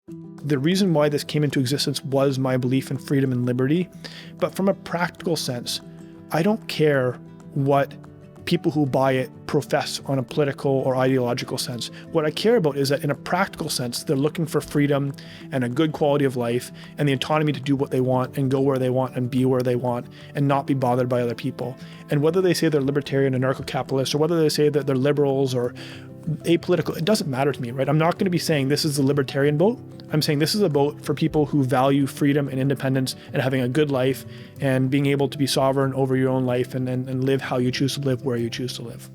The reason why this came into existence was my belief in freedom and liberty. But from a practical sense, I don't care what people who buy it profess on a political or ideological sense. What I care about is that in a practical sense, they're looking for freedom and a good quality of life and the autonomy to do what they want and go where they want and be where they want and not be bothered by other people. And whether they say they're libertarian, anarcho-capitalist, or whether they say that they're liberals or apolitical, it doesn't matter to me, right? I'm not going to be saying this is the libertarian vote. I'm saying this is a vote for people who value freedom and independence and having a good life and being able to be sovereign over your own life and live how you choose to live, where you choose to live.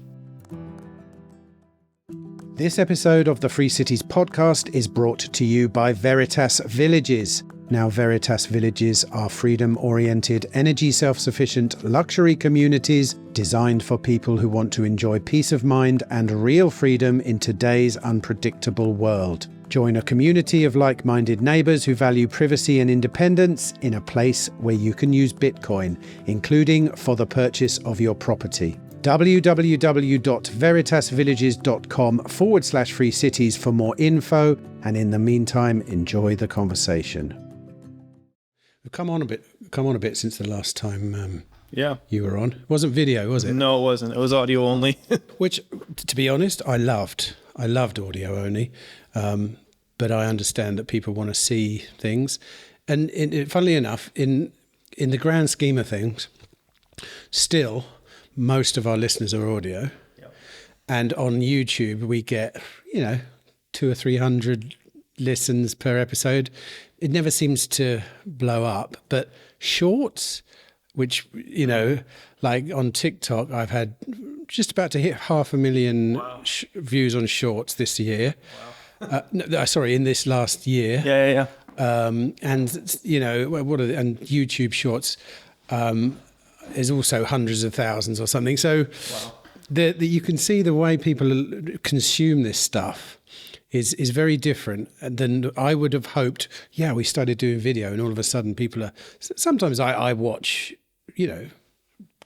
This episode of the Free Cities podcast is brought to you by Veritas Villages. Now, Veritas Villages are freedom-oriented, energy self-sufficient luxury communities designed for people who want to enjoy peace of mind and real freedom in today's unpredictable world. Join a community of like-minded neighbours who value privacy and independence in a place where you can use Bitcoin, including for the purchase of your property. www.veritasvillages.com/free cities for more info, and in the meantime, enjoy the conversation. We've come on a bit since the last time you were on. It wasn't video, was it? No, it wasn't. It was audio only. Which, to be honest, I loved audio only. But I understand that people want to see things. And funnily enough, in the grand scheme of things, still, most of our listeners are audio. Yep. And on YouTube, we get, 200 or 300 listens per episode. It never seems to blow up. But shorts, which, like on TikTok, I've had just about to hit 500,000 views on shorts this year. Wow. In this last year. Yeah. And and YouTube Shorts is also hundreds of thousands or something. So you can see the way people consume this stuff is very different than I would have hoped. Yeah, we started doing video, and all of a sudden people are. Sometimes I watch, Joe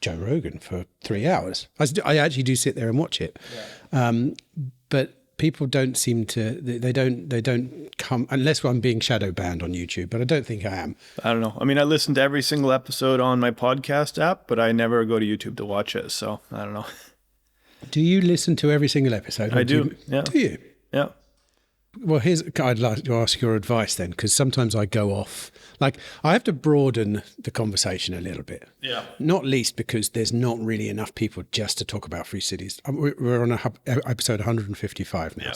Rogan for 3 hours. I actually do sit there and watch it, but. People don't seem to. They don't come unless I'm being shadow banned on YouTube. But I don't think I am. I don't know. I mean, I listen to every single episode on my podcast app, but I never go to YouTube to watch it. So I don't know. Do you listen to every single episode? I do. Yeah. Do you? Yeah. Well, I'd like to ask your advice then, because sometimes I go off. Like, I have to broaden the conversation a little bit. Yeah. Not least because there's not really enough people just to talk about free cities. We're on episode 155 now,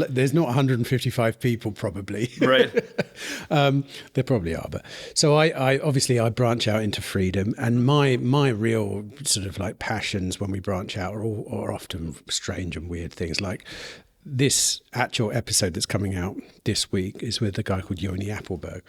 there's not 155 people probably. Right. There probably are, but so I obviously I branch out into freedom, and my real sort of like passions when we branch out are often strange and weird things like. This actual episode that's coming out this week is with a guy called Yoni Appelberg,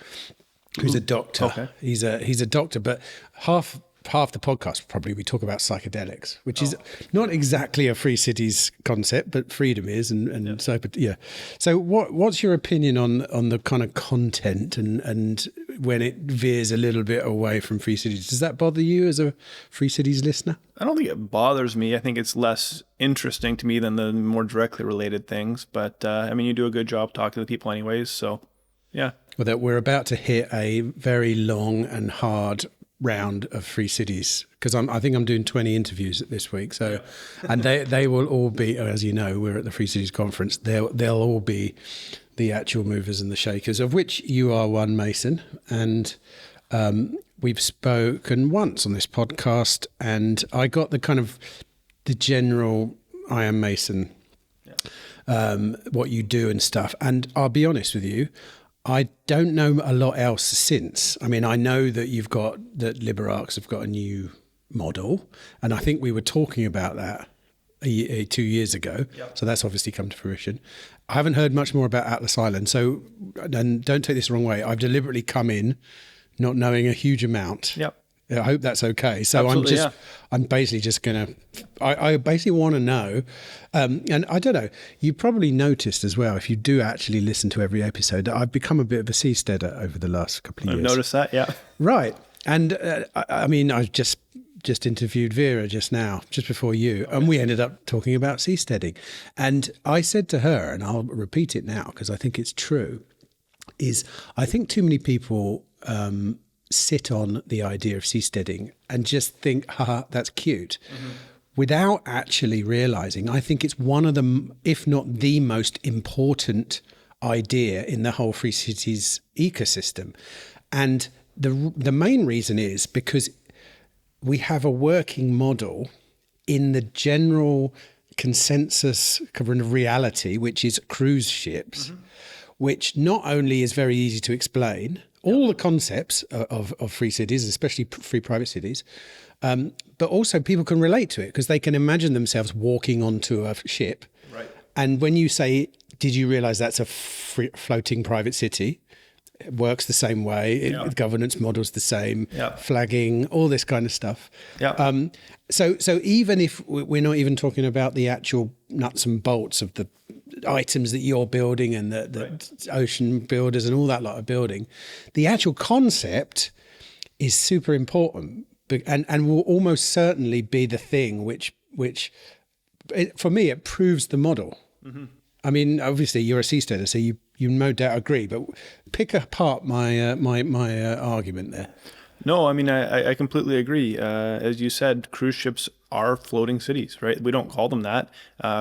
who's a doctor. Okay. He's a doctor, but half the podcast probably we talk about psychedelics, which is not exactly a free cities concept, but freedom is, and so. But yeah. So what's your opinion on the kind of content and when it veers a little bit away from free cities? Does that bother you as a free cities listener? I don't think it bothers me. I think it's less interesting to me than the more directly related things. But you do a good job talking to the people anyways. So yeah. Well, that we're about to hit a very long and hard round of free cities, because I think I'm doing 20 interviews this week. So, and they will all be, as you know, we're at the Free Cities Conference. They'll all be the actual movers and the shakers, of which you are one, Mason. And we've spoken once on this podcast, and I got the kind of the general I am Mason, what you do and stuff. And I'll be honest with you, I don't know a lot else since. I mean, I know that LiberArx have got a new model, and I think we were talking about that 2 years ago. Yep. So that's obviously come to fruition. I haven't heard much more about Atlas Island. So, and don't take this the wrong way, I've deliberately come in not knowing a huge amount. Yep. I hope that's okay. So absolutely, I'm basically just going to, I basically want to know, and I don't know, you probably noticed as well, if you do actually listen to every episode, that I've become a bit of a seasteader over the last couple of years. I've noticed that, yeah. Right. And I've just just interviewed Vera just now, just before you, and we ended up talking about seasteading. And I said to her, and I'll repeat it now because I think it's true, is I think too many people sit on the idea of seasteading and just think, haha, that's cute, without actually realizing, I think it's one of the, if not the most important idea in the whole Free Cities ecosystem. And the main reason is because we have a working model in the general consensus kind of reality, which is cruise ships, which not only is very easy to explain, all the concepts of free cities, especially free private cities, but also people can relate to it because they can imagine themselves walking onto a ship. Right. And when you say, did you realize that's a floating private city? It works the same way. The governance model's the same. Flagging, all this kind of stuff. So even if we're not even talking about the actual nuts and bolts of the items that you're building and the ocean builders and all that lot of building, the actual concept is super important and will almost certainly be the thing which for me, it proves the model. I mean, obviously you're a seasteader, so you no doubt agree, but pick apart my argument there. No, I mean, I completely agree. As you said, cruise ships are floating cities, right? We don't call them that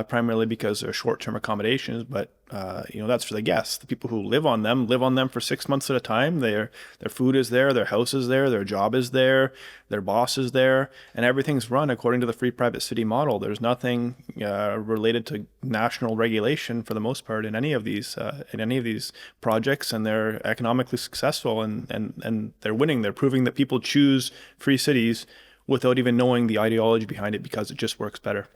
primarily because they're short-term accommodations, but that's for the guests. The people who live on them for 6 months at a time. Their food is there, their house is there, their job is there, their boss is there, and everything's run according to the free private city model. There's nothing related to national regulation for the most part in any of these projects, and they're economically successful and they're winning. They're proving that people choose free cities without even knowing the ideology behind it because it just works better.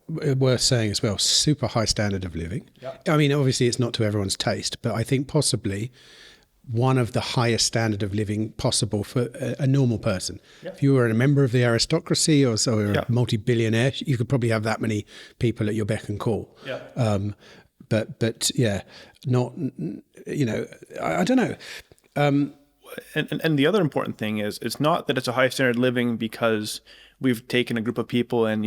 Worth saying as well, super high standard of living. I mean, obviously it's not to everyone's taste, but I think possibly one of the highest standard of living possible for a normal person. If you were a member of the aristocracy or so a multi-billionaire, you could probably have that many people at your beck and call. But yeah, not, I don't know. And the other important thing is, it's not that it's a high standard of living because we've taken a group of people and,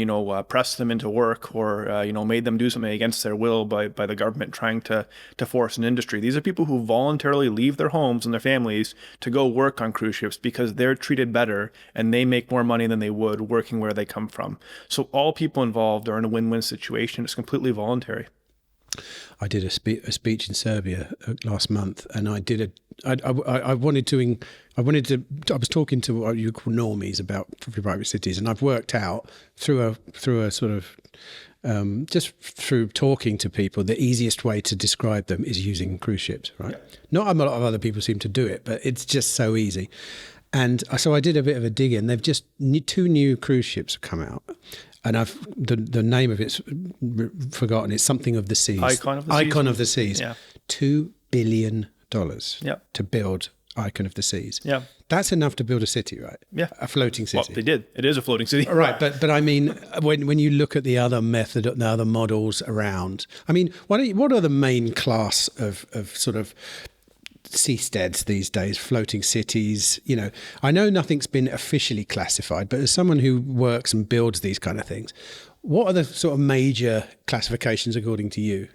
pressed them into work or, made them do something against their will by the government trying to force an industry. These are people who voluntarily leave their homes and their families to go work on cruise ships because they're treated better and they make more money than they would working where they come from. So all people involved are in a win-win situation. It's completely voluntary. I did a speech in Serbia last month, and I was talking to what you call normies about free private cities, and I've worked out through a sort of just through talking to people, the easiest way to describe them is using cruise ships, right? Not a lot of other people seem to do it, but it's just so easy. And so I did a bit of a dig in. They've just 2 new cruise ships have come out. And the name of it's forgotten. It's something of the seas. Icon of the Seas. Yeah. $2 billion to build Icon of the Seas. Yeah. That's enough to build a city, right? Yeah. A floating city. Well, they did. It is a floating city. Right. But I mean, when you look at the other the other models around, I mean, what are the main class of sort of seasteads these days, floating cities? I know nothing's been officially classified, but as someone who works and builds these kind of things, what are the sort of major classifications according to you?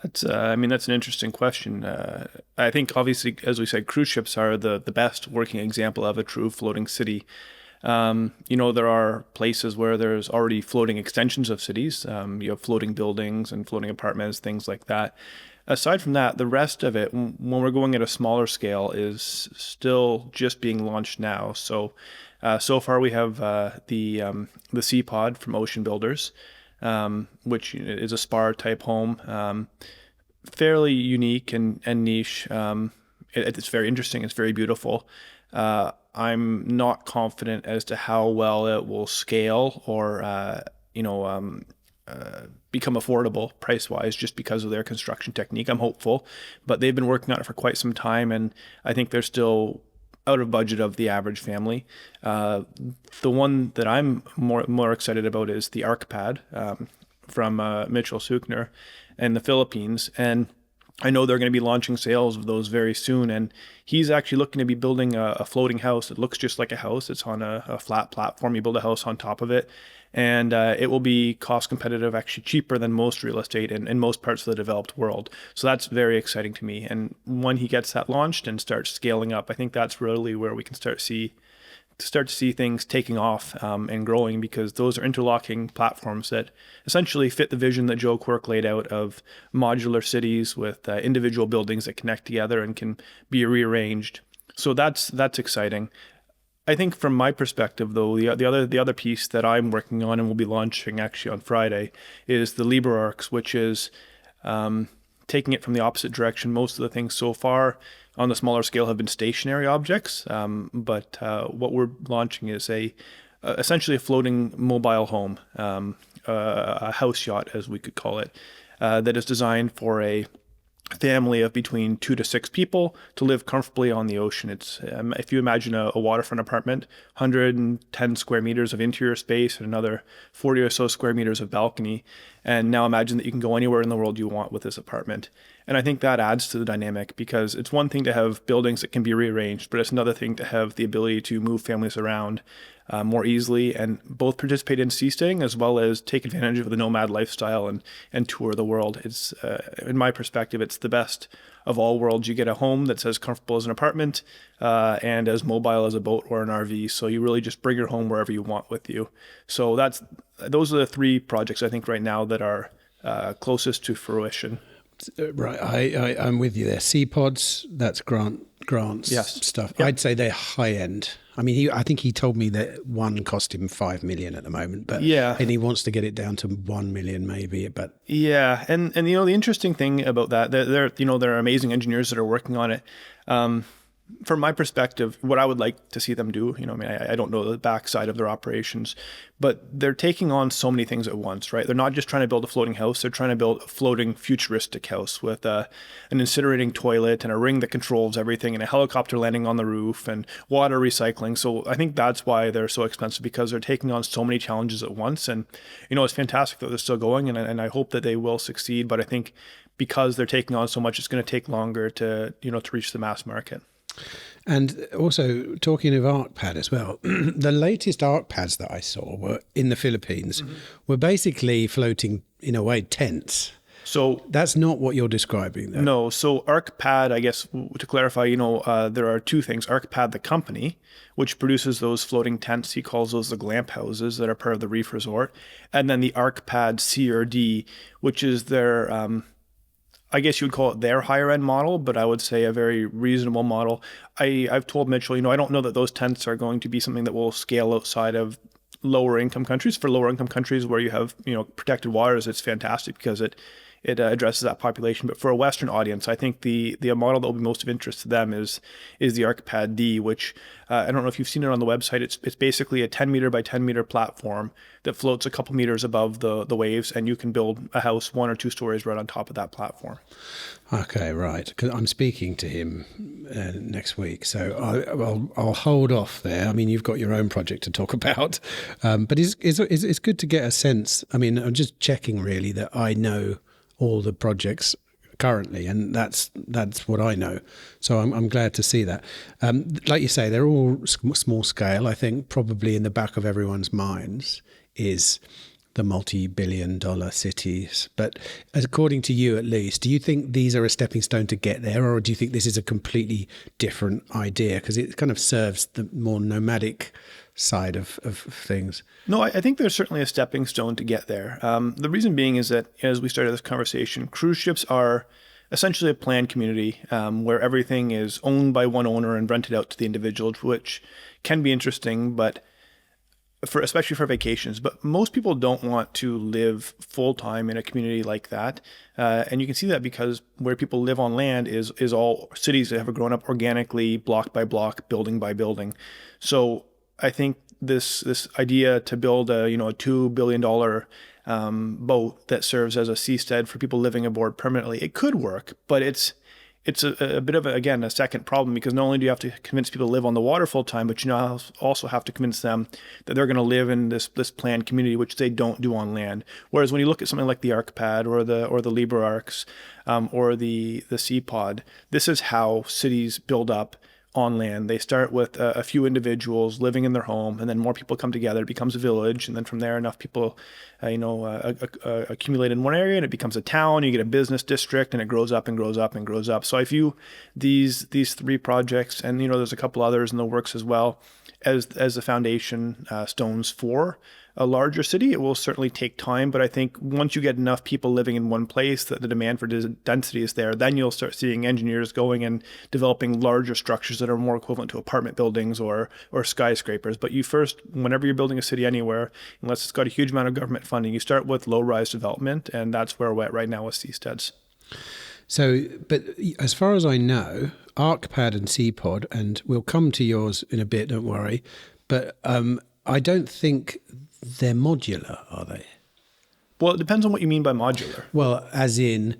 That's an interesting question. I think obviously, as we said, cruise ships are the best working example of a true floating city. There are places where there's already floating extensions of cities. You have floating buildings and floating apartments, things like that. Aside from that, the rest of it, when we're going at a smaller scale, is still just being launched now. So far we have the SeaPod from Ocean Builders, which is a spar type home, fairly unique and niche. It's very interesting. It's very beautiful. I'm not confident as to how well it will scale or become affordable price-wise just because of their construction technique. I'm hopeful, but they've been working on it for quite some time, and I think they're still out of budget of the average family. The one that I'm more excited about is the ArkPad from Mitchell Suchner in the Philippines, and I know they're going to be launching sales of those very soon, and he's actually looking to be building a floating house. It looks just like a house. It's on a flat platform. You build a house on top of it, and it will be cost competitive, actually cheaper than most real estate in most parts of the developed world. So that's very exciting to me. And when he gets that launched and starts scaling up, I think that's really where we can start to see things taking off and growing, because those are interlocking platforms that essentially fit the vision that Joe Quirk laid out of modular cities with individual buildings that connect together and can be rearranged. So that's exciting. I think from my perspective, though, the other piece that I'm working on and will be launching actually on Friday is the LiberArx, which is taking it from the opposite direction. Most of the things so far on the smaller scale have been stationary objects, but what we're launching is essentially a floating mobile home, a house yacht, as we could call it, that is designed for a family of between 2 to 6 people to live comfortably on the ocean. It's if you imagine a waterfront apartment, 110 square meters of interior space and another 40 or so square meters of balcony. And now imagine that you can go anywhere in the world you want with this apartment. And I think that adds to the dynamic, because it's one thing to have buildings that can be rearranged, but it's another thing to have the ability to move families around more easily and both participate in seasteading as well as take advantage of the nomad lifestyle and tour the world. It's in my perspective, it's the best of all worlds. You get a home that's as comfortable as an apartment and as mobile as a boat or an RV. So you really just bring your home wherever you want with you. So those are the 3 projects I think right now that are closest to fruition. Right, I'm with you there. SeaPods, that's grants Yes. stuff. Yep. I'd say they're high end. I mean, I think he told me that one cost him 5 million at the moment, but yeah, and he wants to get it down to 1 million maybe. But yeah, and the interesting thing about that, there are amazing engineers that are working on it. From my perspective, what I would like to see them do, I don't know the backside of their operations, but they're taking on so many things at once, right? They're not just trying to build a floating house. They're trying to build a floating futuristic house with an incinerating toilet and a ring that controls everything and a helicopter landing on the roof and water recycling. So I think that's why they're so expensive, because they're taking on so many challenges at once. And, it's fantastic that they're still going, and I hope that they will succeed. But I think because they're taking on so much, it's going to take longer to reach the mass market. And also, talking of ArkPad as well, the latest ArkPads that I saw were in the Philippines, were basically floating, in a way, tents. So that's not what you're describing, though. No. So ArkPad, I guess, to clarify, there are 2 things. ArkPad, the company, which produces those floating tents, he calls those the glamp houses that are part of the Reef Resort. And then the ArkPad C or D, which is their... I guess you would call it their higher end model, but I would say a very reasonable model. I've told Mitchell, I don't know that those tents are going to be something that will scale outside of lower income countries. For lower income countries where you have, protected waters, it's fantastic because it addresses that population. But for a Western audience, I think the model that will be most of interest to them is the ArkPad D, which I don't know if you've seen it on the website. It's basically a 10 meter by 10 meter platform that floats a couple meters above the waves, and you can build a house 1 or 2 stories right on top of that platform. Okay, right. Because I'm speaking to him next week, so I'll hold off there. I mean, you've got your own project to talk about, but it's good to get a sense. I mean, I'm just checking really that I know all the projects currently, and that's what I know. So I'm glad to see that. Like you say, they're all small scale. I think probably in the back of everyone's minds is the multi-billion-dollar cities. But according to you, at least, do you think these are a stepping stone to get there, or do you think this is a completely different idea because it kind of serves the more nomadic side of things? No, I think there's certainly a stepping stone to get there. The reason being is that, as we started this conversation, cruise ships are essentially a planned community where everything is owned by one owner and rented out to the individuals, which can be interesting, but especially for vacations. But most people don't want to live full-time in a community like that. And you can see that because where people live on land is all cities that have grown up organically, block by block, building by building. So I think this idea to build a $2 billion boat that serves as a seastead for people living aboard permanently, it could work, but it's it's a bit of, again, a second problem, because not only do you have to convince people to live on the water full time, but you now also have to convince them that they're going to live in this planned community, which they don't do on land. Whereas when you look at something like the ArkPad or the LiberArx or the SeaPod, this is how cities build up on land. They start with a few individuals living in their home, and then more people come together. It becomes a village, and then from there, enough people, accumulate in one area, and it becomes a town. You get a business district, and it grows up and grows up and grows up. So I view these 3 projects, and there's a couple others in the works as well, as the foundation stones for a larger city. It will certainly take time, but I think once you get enough people living in one place, that the demand for density is there, then you'll start seeing engineers going and developing larger structures that are more equivalent to apartment buildings or skyscrapers. But you first, whenever you're building a city anywhere, unless it's got a huge amount of government funding, you start with low-rise development, and that's where we're at right now with Seasteads. So, but as far as I know, ArkPad and SeaPod, and we'll come to yours in a bit, don't worry, but I don't think they're modular, are they? Well, it depends on what you mean by modular. Well, as in,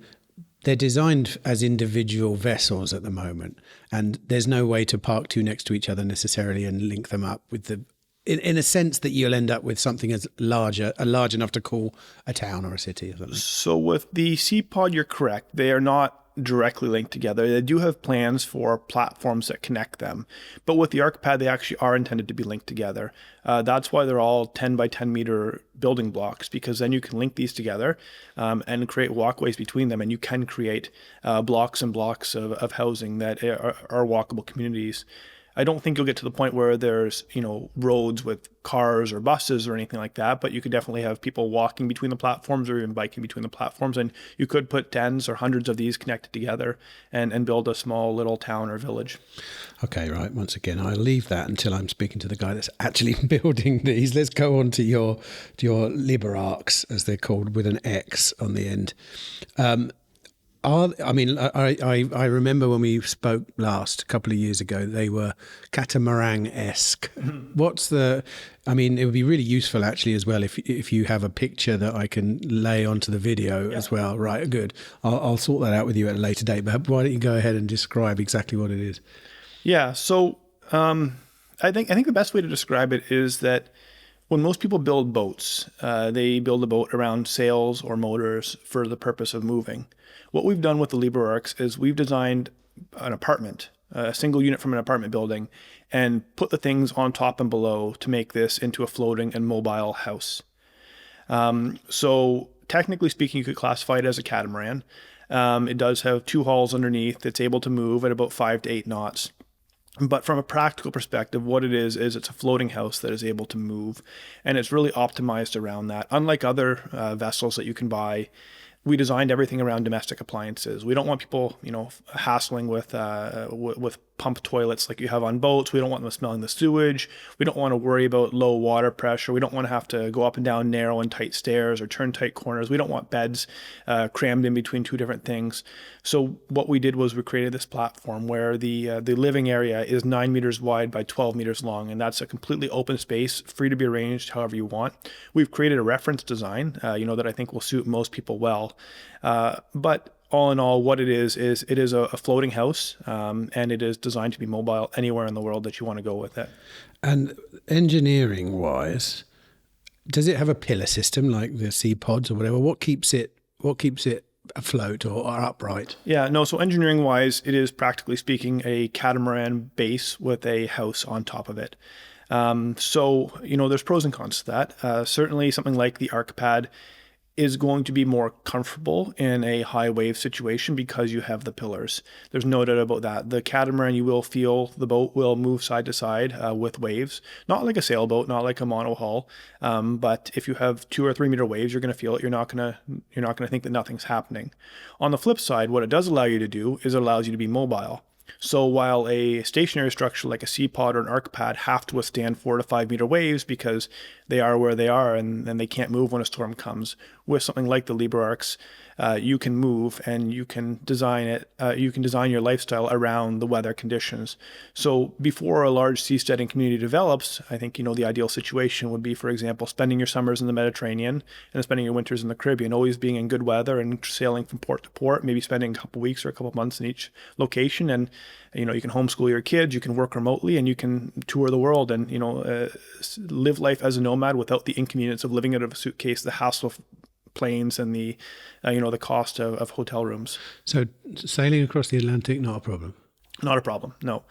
they're designed as individual vessels at the moment, and there's no way to park 2 next to each other necessarily and link them up with the, in a sense that you'll end up with something as large enough to call a town or a city or something. So with the SeaPod, you're correct. They are not directly linked together. They do have plans for platforms that connect them. But with the ArkPad, they actually are intended to be linked together. That's why they're all 10 by 10 meter building blocks, because then you can link these together and create walkways between them, and you can create blocks and blocks of housing that are walkable communities. I don't think you'll get to the point where there's, roads with cars or buses or anything like that, but you could definitely have people walking between the platforms or even biking between the platforms. And you could put tens or hundreds of these connected together and build a small little town or village. Okay, right. Once again, I'll leave that until I'm speaking to the guy that's actually building these. Let's go on to your LiberArx, as they're called, with an X on the end. I remember when we spoke last a couple of years ago, they were Catamaran-esque. It would be really useful actually as well if you have a picture that I can lay onto the video as well. Right, good. I'll sort that out with you at a later date, but why don't you go ahead and describe exactly what it is? Yeah, so I think the best way to describe it is that when most people build boats, they build a boat around sails or motors for the purpose of moving. What we've done with the LiberArx is we've designed an apartment, a single unit from an apartment building, and put the things on top and below to make this into a floating and mobile house. So technically speaking, you could classify it as a catamaran. It does have 2 hulls underneath. It's able to move at about 5 to 8 knots. But from a practical perspective, what it is it's a floating house that is able to move, and it's really optimized around that. Unlike other vessels that you can buy, we designed everything around domestic appliances. We don't want people, hassling with pump toilets like you have on boats. We don't want them smelling the sewage. We don't want to worry about low water pressure. We don't want to have to go up and down narrow and tight stairs or turn tight corners. We don't want beds crammed in between 2 different things. So what we did was we created this platform where the living area is 9 meters wide by 12 meters long, and that's a completely open space, free to be arranged however you want. We've created a reference design, that I think will suit most people well. But all in all, what it is a floating house, and it is designed to be mobile anywhere in the world that you want to go with it. And engineering-wise, does it have a pillar system like the SeaPods or whatever? What keeps it afloat or upright? Yeah, no, so engineering-wise, it is practically speaking a catamaran base with a house on top of it. There's pros and cons to that. Certainly something like the ArkPad is going to be more comfortable in a high wave situation because you have the pillars. There's no doubt about that. The catamaran, you will feel the boat will move side to side with waves, not like a sailboat, not like a monohull. But if you have 2 or 3 meter waves, you're going to feel it. You're not going to think that nothing's happening. On the flip side, what it does allow you to do is it allows you to be mobile. So while a stationary structure like a SeaPod or an ArkPad have to withstand 4 to 5 meter waves because they are where they are and they can't move when a storm comes, with something like the LiberArx, you can move and you can design it. You can design your lifestyle around the weather conditions. So before a large seasteading community develops, I think, the ideal situation would be, for example, spending your summers in the Mediterranean and spending your winters in the Caribbean, always being in good weather and sailing from port to port, maybe spending a couple weeks or a couple of months in each location. And, you can homeschool your kids, you can work remotely, and you can tour the world and, live life as a nomad without the inconvenience of living out of a suitcase, the hassle of planes, and the cost of hotel rooms. So sailing across the Atlantic, not a problem? Not a problem, no.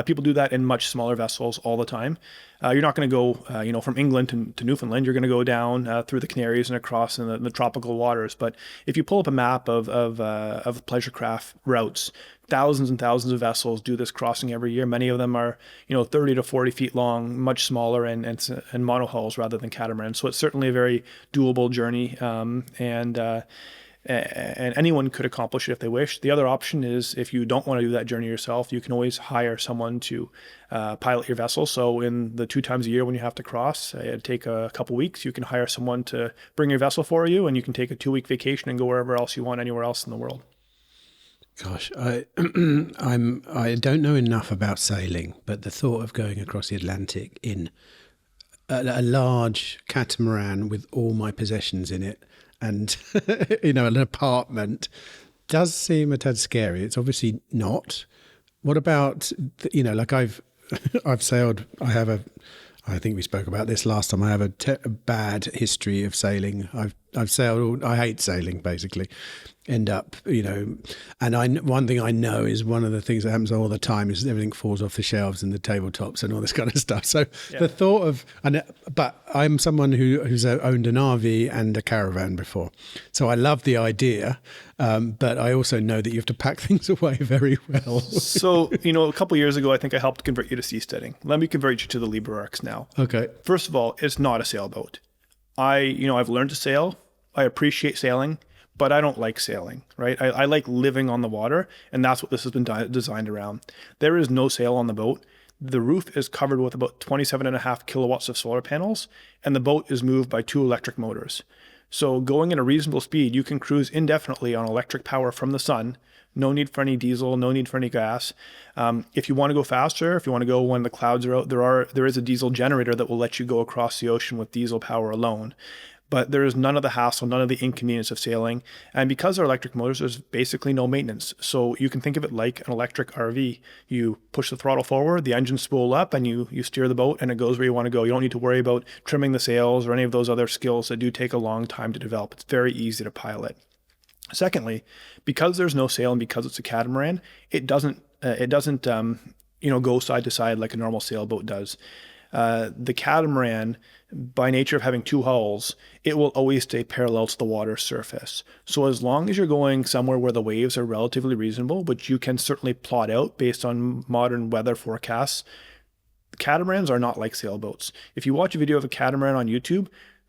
People do that in much smaller vessels all the time. You're not going to go, from England to Newfoundland. You're going to go down through the Canaries and across in the tropical waters. But if you pull up a map of pleasure craft routes, thousands and thousands of vessels do this crossing every year. Many of them are, 30 to 40 feet long, much smaller, and monohulls rather than catamarans. So it's certainly a very doable journey, and anyone could accomplish it if they wish. The other option is, if you don't want to do that journey yourself, you can always hire someone to pilot your vessel. So in the 2 times a year when you have to cross, it'd take a couple weeks, you can hire someone to bring your vessel for you, and you can take a 2-week vacation and go wherever else you want, anywhere else in the world. Gosh, I don't know enough about sailing, but the thought of going across the Atlantic in a large catamaran with all my possessions in it and an apartment does seem a tad scary. It's obviously not. What about, like I've sailed, I think we spoke about this last time. I have a bad history of sailing. I've sailed. I hate sailing, basically. End up, and one thing I know is one of the things that happens all the time is everything falls off the shelves and the tabletops and all this kind of stuff. So the thought of, but I'm someone who's owned an RV and a caravan before, so I love the idea, but I also know that you have to pack things away very well. So a couple of years ago, I think I helped convert you to Seasteading. Let me convert you to the LiberArx now. Okay. First of all, it's not a sailboat. I've learned to sail. I appreciate sailing, but I don't like sailing, right? I like living on the water, and that's what this has been designed around. There is no sail on the boat. The roof is covered with about 27.5 kilowatts of solar panels, and the boat is moved by 2 electric motors. So going at a reasonable speed, you can cruise indefinitely on electric power from the sun. No need for any diesel, no need for any gas. If you want to go faster, if you want to go when the clouds are out, there is a diesel generator that will let you go across the ocean with diesel power alone. But there is none of the hassle, none of the inconvenience of sailing. And because they're electric motors, there's basically no maintenance. So you can think of it like an electric RV. You push the throttle forward, the engines spool up, and you steer the boat, and it goes where you want to go. You don't need to worry about trimming the sails or any of those other skills that do take a long time to develop. It's very easy to pilot. Secondly, because there's no sail and because it's a catamaran, it doesn't go side to side like a normal sailboat does. The catamaran, by nature of having 2 hulls, it will always stay parallel to the water surface. So as long as you're going somewhere where the waves are relatively reasonable, which you can certainly plot out based on modern weather forecasts, catamarans are not like sailboats. If you watch a video of a catamaran on YouTube,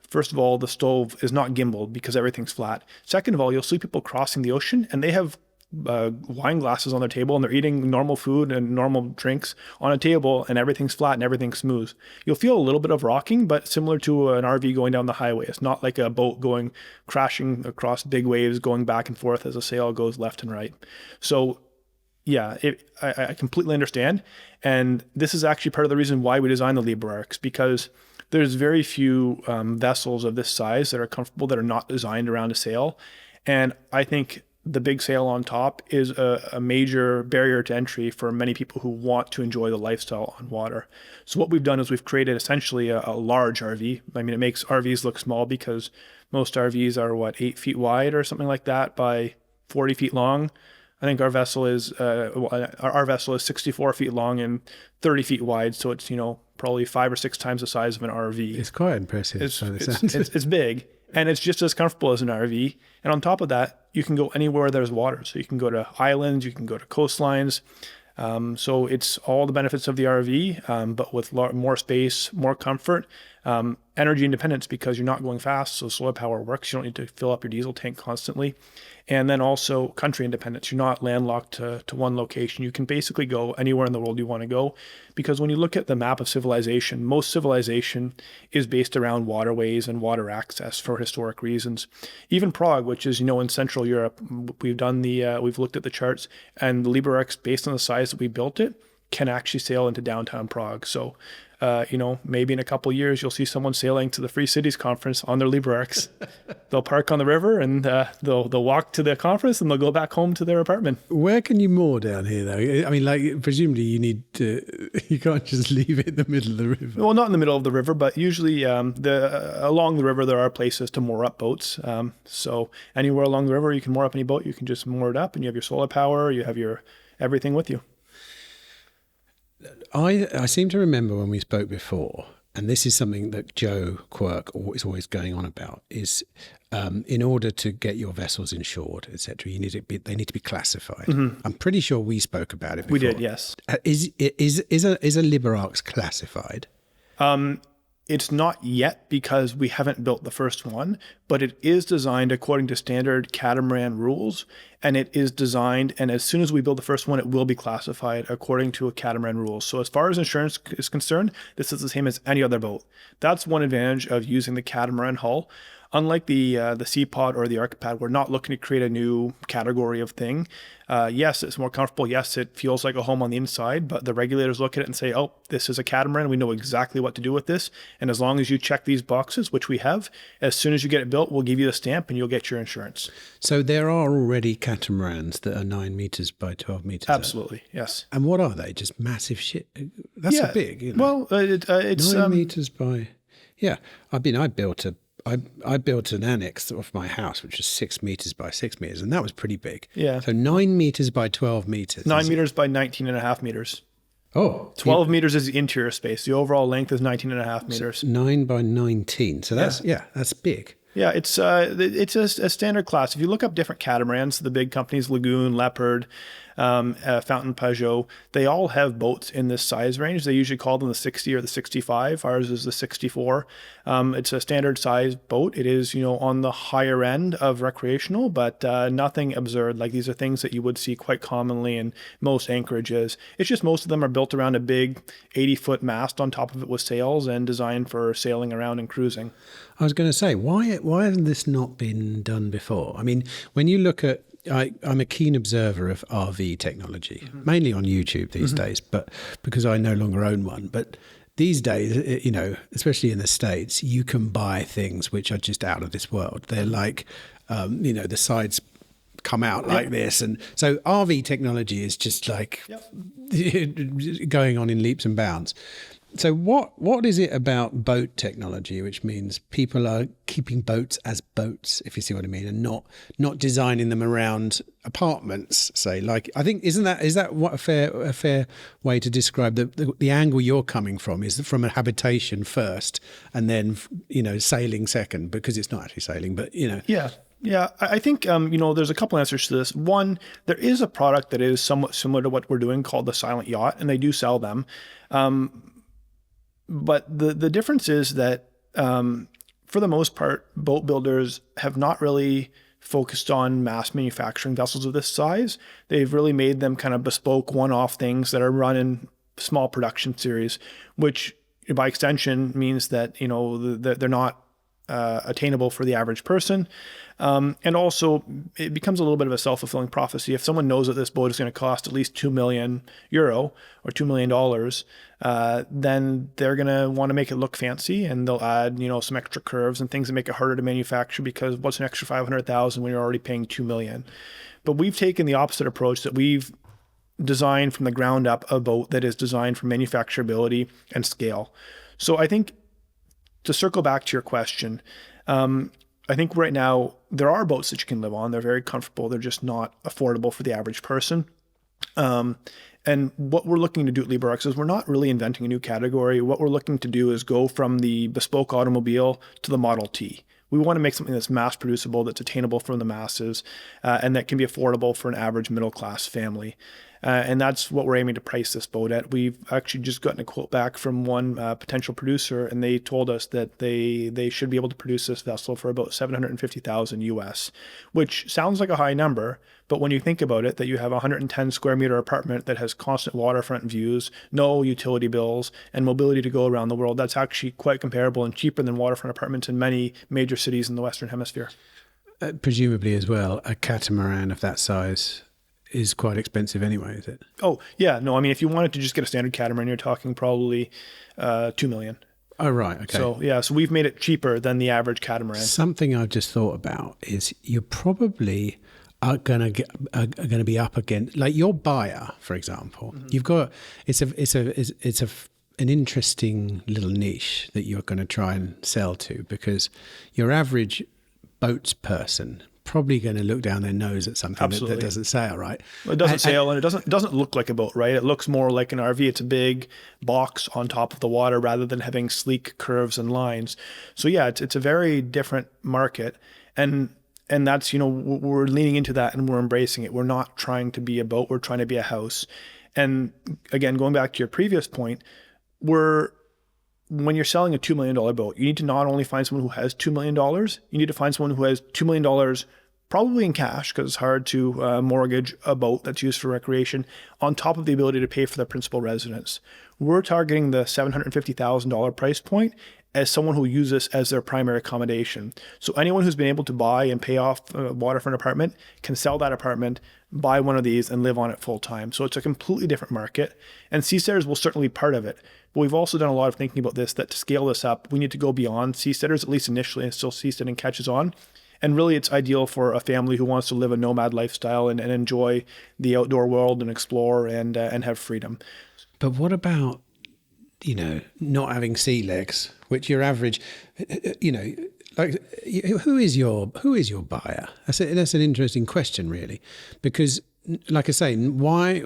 first of all, the stove is not gimbaled because everything's flat. Second of all, you'll see people crossing the ocean and they have wine glasses on their table and they're eating normal food and normal drinks on a table and everything's flat and everything's smooth. You'll feel a little bit of rocking, but similar to an RV going down the highway. It's not like a boat going crashing across big waves, going back and forth as a sail goes left and right. So yeah, I completely understand. And this is actually part of the reason why we designed the LiberArx, because there's very few vessels of this size that are comfortable, that are not designed around a sail. And I think the big sail on top is a major barrier to entry for many people who want to enjoy the lifestyle on water. So what we've done is we've created essentially a large RV. I mean, it makes RVs look small because most RVs are 8 feet wide or something like that by 40 feet long. I think our vessel is 64 feet long and 30 feet wide. So it's, probably 5 or 6 times the size of an RV. It's quite impressive. It's big. And it's just as comfortable as an RV. And on top of that, you can go anywhere there's water. So you can go to islands, you can go to coastlines. So it's all the benefits of the RV, but with more space, more comfort. And energy independence because you're not going fast, so solar power works. You don't need to fill up your diesel tank constantly. And then also country independence. You're not landlocked to one location. You can basically go anywhere in the world you want to go, because when you look at the map of civilization, most civilization is based around waterways and water access for historic reasons. Even Prague, which is, in Central Europe, we've looked at the charts, and the LiberArx, based on the size that we built it, can actually sail into downtown Prague. So, maybe in a couple of years, you'll see someone sailing to the Free Cities Conference on their LiberArx. They'll park on the river and they'll walk to the conference and they'll go back home to their apartment. Where can you moor down here, though? I mean, presumably you can't just leave it in the middle of the river. Well, not in the middle of the river, but usually along the river, there are places to moor up boats. So anywhere along the river, you can moor up any boat. You can just moor it up and you have your solar power, you have your everything with you. I seem to remember when we spoke before, and this is something that Joe Quirk is always going on about, is in order to get your vessels insured, etc., they need to be classified. Mm-hmm. I'm pretty sure we spoke about it before. We did, yes. Is a LiberArx classified? It's not yet because we haven't built the first one, but it is designed according to standard Catamaran rules, and it is designed, and as soon as we build the first one, it will be classified according to a Catamaran rules. So as far as insurance is concerned, this is the same as any other boat. That's one advantage of using the Catamaran hull. Unlike the SeaPod or the ArkPad, we're not looking to create a new category of thing. Yes, it's more comfortable. Yes, it feels like a home on the inside, but the regulators look at it and say, oh, this is a catamaran. We know exactly what to do with this. And as long as you check these boxes, which we have, as soon as you get it built, we'll give you the stamp and you'll get your insurance. So there are already catamarans that are 9 meters by 12 meters. Absolutely, yes. And what are they? Just massive shit? That's big. Well, it's 9 meters by... Yeah, I built an annex of my house, which was 6 meters by 6 meters, and that was pretty big. Yeah. So 9 meters by 12 meters. 9 meters by 19.5 meters. Oh. 12 meters is the interior space. The overall length is 19.5 meters. So 9 by 19. So that's big. Yeah, it's a standard class. If you look up different catamarans, the big companies, Lagoon, Leopard, Fountain Peugeot, they all have boats in this size range. They usually call them the 60 or the 65. Ours is the 64. It's a standard size boat. It is, on the higher end of recreational, but nothing absurd. Like, these are things that you would see quite commonly in most anchorages. It's just most of them are built around a big 80-foot mast on top of it with sails and designed for sailing around and cruising. I was going to say, why hasn't this not been done before? I mean, when you look at, I'm a keen observer of RV technology, mainly on YouTube these days, but because I no longer own one. But these days, especially in the States, you can buy things which are just out of this world. They're like, the sides come out like this. And so RV technology is just like going on in leaps and bounds. So what is it about boat technology which means people are keeping boats as boats, if you see what I mean, and not designing them around apartments, say? Like, I think is that what a fair way to describe the angle you're coming from, is from a habitation first and then sailing second, because it's not actually sailing, but Yeah, I think, there's a couple answers to this. One, there is a product that is somewhat similar to what we're doing called the Silent Yacht, and they do sell them. But the difference is that, for the most part, boat builders have not really focused on mass manufacturing vessels of this size. They've really made them kind of bespoke one-off things that are run in small production series, which by extension means that, that they're not attainable for the average person. And also, it becomes a little bit of a self-fulfilling prophecy. If someone knows that this boat is going to cost at least €2 million or $2 million, then they're going to want to make it look fancy, and they'll add, some extra curves and things that make it harder to manufacture, because what's an extra $500,000 when you're already paying $2 million? But we've taken the opposite approach, that we've designed from the ground up a boat that is designed for manufacturability and scale. So I think, to circle back to your question, I think right now there are boats that you can live on. They're very comfortable. They're just not affordable for the average person. And what we're looking to do at LiberArx is we're not really inventing a new category. What we're looking to do is go from the bespoke automobile to the Model T. We want to make something that's mass-producible, that's attainable for the masses, and that can be affordable for an average middle-class family. And that's what we're aiming to price this boat at. We've actually just gotten a quote back from one potential producer, and they told us that they should be able to produce this vessel for about $750,000 US, which sounds like a high number. But when you think about it, that you have a 110 square meter apartment that has constant waterfront views, no utility bills, and mobility to go around the world, that's actually quite comparable and cheaper than waterfront apartments in many major cities in the Western Hemisphere. Presumably as well, a catamaran of that size is quite expensive anyway, is it? Oh, yeah. No, I mean, if you wanted to just get a standard catamaran, you're talking probably $2 million. Oh, right. Okay. So, yeah, so we've made it cheaper than the average catamaran. Something I've just thought about is you probably are going to be up against, like your buyer, for example. Mm-hmm. You've got it's an interesting little niche that you're going to try and sell to, because your average boats person probably going to look down their nose at something that doesn't sail, right? Well, it doesn't sail, and it doesn't look like a boat, right? It looks more like an RV. It's a big box on top of the water rather than having sleek curves and lines. So yeah, it's a very different market, and that's, we're leaning into that and we're embracing it. We're not trying to be a boat. We're trying to be a house. And again, going back to your previous point, when you're selling a $2 million boat, you need to not only find someone who has $2 million, you need to find someone who has $2 million probably in cash, because it's hard to mortgage a boat that's used for recreation, on top of the ability to pay for their principal residence. We're targeting the $750,000 price point as someone who uses this as their primary accommodation. So anyone who's been able to buy and pay off a waterfront apartment can sell that apartment, buy one of these, and live on it full time. So it's a completely different market, and Seasteaders will certainly be part of it. But we've also done a lot of thinking about this, that to scale this up, we need to go beyond Seasteaders, at least initially, until Seasteading catches on. And really, it's ideal for a family who wants to live a nomad lifestyle and enjoy the outdoor world and explore and have freedom. But what about, not having sea legs, which your average, like, who is your buyer? That's an interesting question, really, because, like I say, why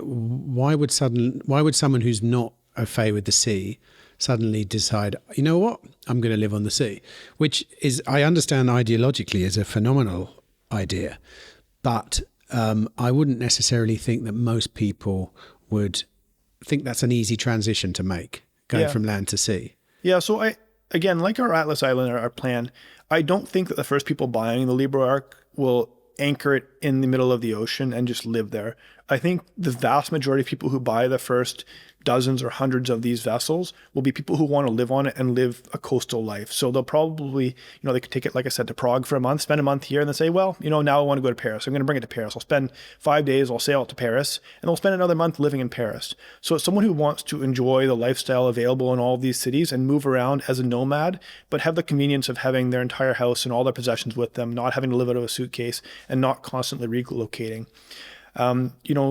would someone who's not au fait with the sea suddenly decide, you know what, I'm going to live on the sea, which is, I understand ideologically, is a phenomenal idea, but I wouldn't necessarily think that most people would think that's an easy transition to make, going from land to sea. Yeah, so again, like our Atlas Island, our plan, I don't think that the first people buying the LiberArx will anchor it in the middle of the ocean and just live there. I think the vast majority of people who buy the first dozens or hundreds of these vessels will be people who want to live on it and live a coastal life. So they'll probably, they could take it, like I said, to Prague for a month, spend a month here, and then say, well, now I want to go to Paris. I'm going to bring it to Paris. I'll spend 5 days, I'll sail it to Paris, and they'll spend another month living in Paris. So it's someone who wants to enjoy the lifestyle available in all of these cities and move around as a nomad, but have the convenience of having their entire house and all their possessions with them, not having to live out of a suitcase and not constantly relocating.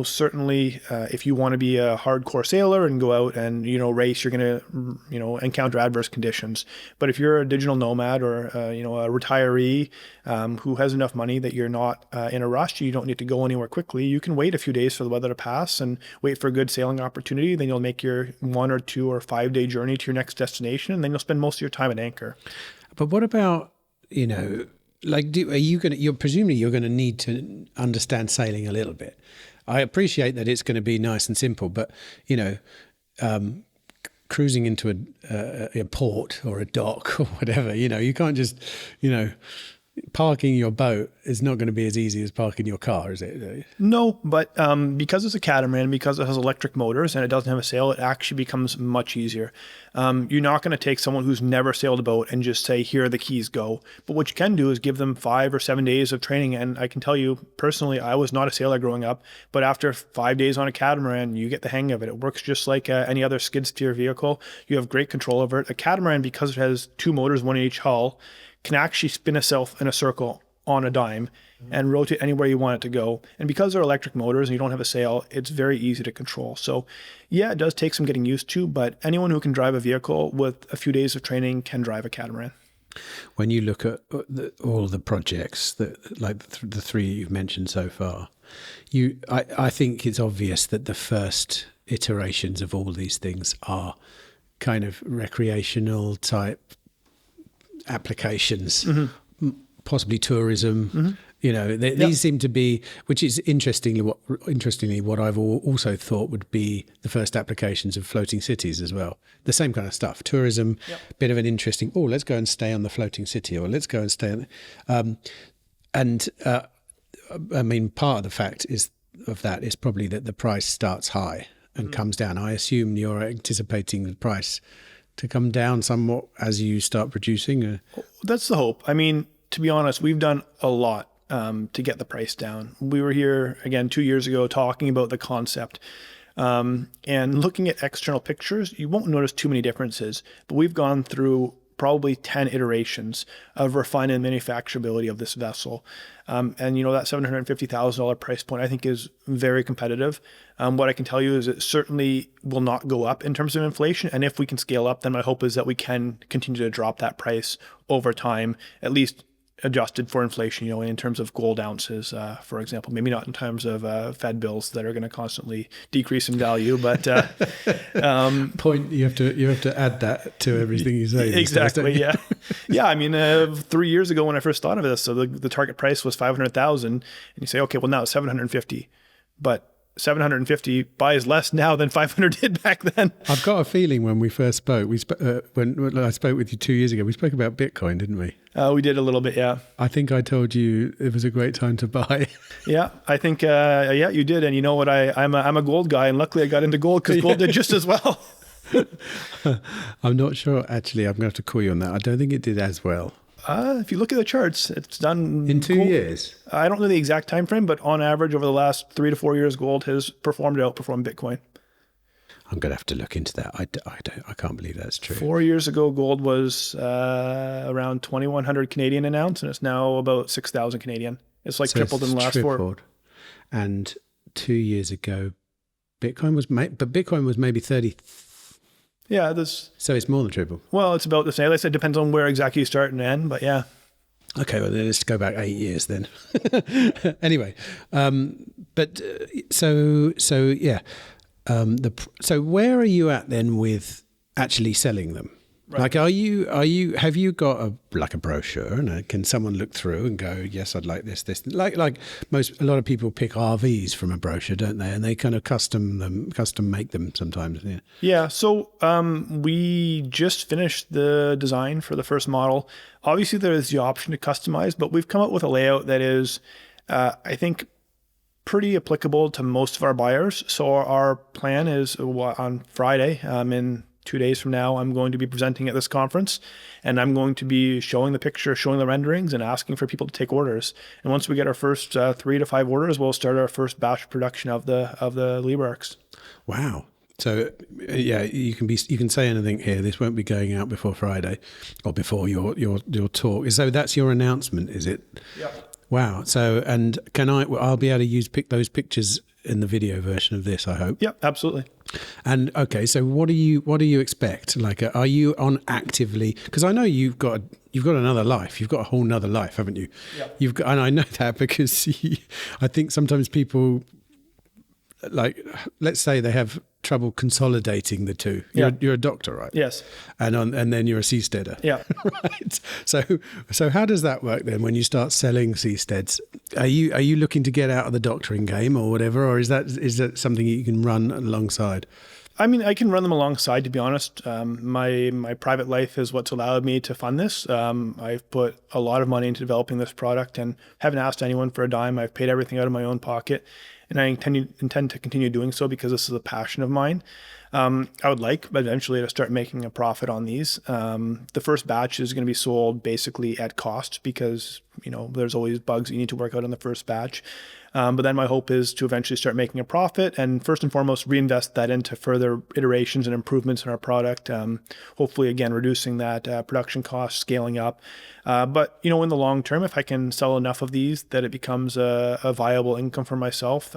Certainly, if you want to be a hardcore sailor and go out and, race, you're going to, encounter adverse conditions. But if you're a digital nomad or, a retiree who has enough money that you're not in a rush, you don't need to go anywhere quickly, you can wait a few days for the weather to pass and wait for a good sailing opportunity. Then you'll make your 1 or 2 or 5 day journey to your next destination, and then you'll spend most of your time at anchor. But what about, like, you're presumably you're going to need to understand sailing a little bit. I appreciate that it's going to be nice and simple, but, cruising into a port or a dock or whatever, you can't just, parking your boat is not going to be as easy as parking your car, is it? No, but because it's a catamaran, because it has electric motors and it doesn't have a sail, it actually becomes much easier. You're not going to take someone who's never sailed a boat and just say, here are the keys, go. But what you can do is give them 5 or 7 days of training. And I can tell you personally, I was not a sailor growing up, but after 5 days on a catamaran, you get the hang of it. It works just like any other skid steer vehicle. You have great control over it. A catamaran, because it has 2 motors, one in each hull, can actually spin itself in a circle on a dime and rotate anywhere you want it to go. And because they're electric motors and you don't have a sail, it's very easy to control. So yeah, it does take some getting used to, but anyone who can drive a vehicle with a few days of training can drive a catamaran. When you look at all the projects, like the 3 you've mentioned so far, I think it's obvious that the first iterations of all these things are kind of recreational type applications, possibly tourism, These seem to be, which is interestingly what I've also thought would be the first applications of floating cities as well. The same kind of stuff, tourism, bit of an interesting. Oh, let's go and stay on the floating city, or let's go and stay on. I mean, part of the fact is probably that the price starts high and comes down. I assume you're anticipating the price to come down somewhat as you start producing. That's the hope. I mean, to be honest, we've done a lot to get the price down. We were here again 2 years ago talking about the concept. And looking at external pictures, you won't notice too many differences, but we've gone through probably 10 iterations of refining the manufacturability of this vessel. And that $750,000 price point, I think, is very competitive. What I can tell you is it certainly will not go up in terms of inflation. And if we can scale up, then my hope is that we can continue to drop that price over time, at least adjusted for inflation, in terms of gold ounces, for example. Maybe not in terms of Fed bills that are going to constantly decrease in value, but point you have to add that to everything you say. Exactly. Yeah. Yeah. I mean, 3 years ago when I first thought of this, so the target price was 500,000, and you say, okay, well now it's 750, but 750 buys less now than 500 did back then. I've got a feeling when we first spoke, when I spoke with you 2 years ago, we spoke about Bitcoin, didn't we? We did a little bit, yeah. I think I told you it was a great time to buy. Yeah, I think, you did. And you know what? I'm a gold guy, and luckily I got into gold because gold did just as well. I'm not sure, actually. I'm going to have to call you on that. I don't think it did as well. If you look at the charts, it's done in 2 years. I don't know the exact time frame, but on average, over the last 3 to 4 years, gold has outperformed Bitcoin. I'm going to have to look into that. I can't believe that's true. 4 years ago, gold was around 2,100 Canadian an ounce, and it's now about 6,000 Canadian. It's like tripled in the last tripled. 4. And 2 years ago, Bitcoin was maybe 30. Yeah, so it's more than triple. Well, it's about the same. Like I said, it depends on where exactly you start and end, but yeah. Okay, well, then let's go back 8 years then. Anyway, so where are you at then with actually selling them? Right. Like, have you got a brochure, and can someone look through and go, yes, I'd like this, like a lot of people pick RVs from a brochure, don't they? And they kind of custom make them sometimes. Yeah. Yeah. So, we just finished the design for the first model. Obviously there is the option to customize, but we've come up with a layout that is, I think, pretty applicable to most of our buyers. So our plan is on Friday, in 2 days from now, I'm going to be presenting at this conference, and I'm going to be showing the picture, showing the renderings, and asking for people to take orders. And once we get our first 3 to 5 orders, we'll start our first batch production of the LiberArx. Wow. So yeah, you can say anything here. This won't be going out before Friday or before your talk. So that's your announcement, is it? Yeah. Wow. So, and I'll be able to use those pictures in the video version of this, I hope. Yeah, absolutely. And okay, so what do you expect? Like, are you on actively? Because I know you've got another life. You've got a whole nother life, haven't you? Yeah. And I know that because I think sometimes people, like, let's say they have trouble consolidating the two. You're a doctor, right? Yes. And then you're a seasteader. Yeah. Right. So how does that work then when you start selling seasteads? Are you looking to get out of the doctoring game or whatever, or is that something you can run alongside? I mean, I can run them alongside, to be honest. My private life is what's allowed me to fund this. I've put a lot of money into developing this product and haven't asked anyone for a dime. I've paid everything out of my own pocket. And I intend to continue doing so because this is a passion of mine. I would like eventually to start making a profit on these. The first batch is going to be sold basically at cost because, there's always bugs you need to work out on the first batch. But then my hope is to eventually start making a profit and first and foremost, reinvest that into further iterations and improvements in our product. Hopefully, again, reducing that production cost, scaling up. But, in the long term, if I can sell enough of these that it becomes a viable income for myself,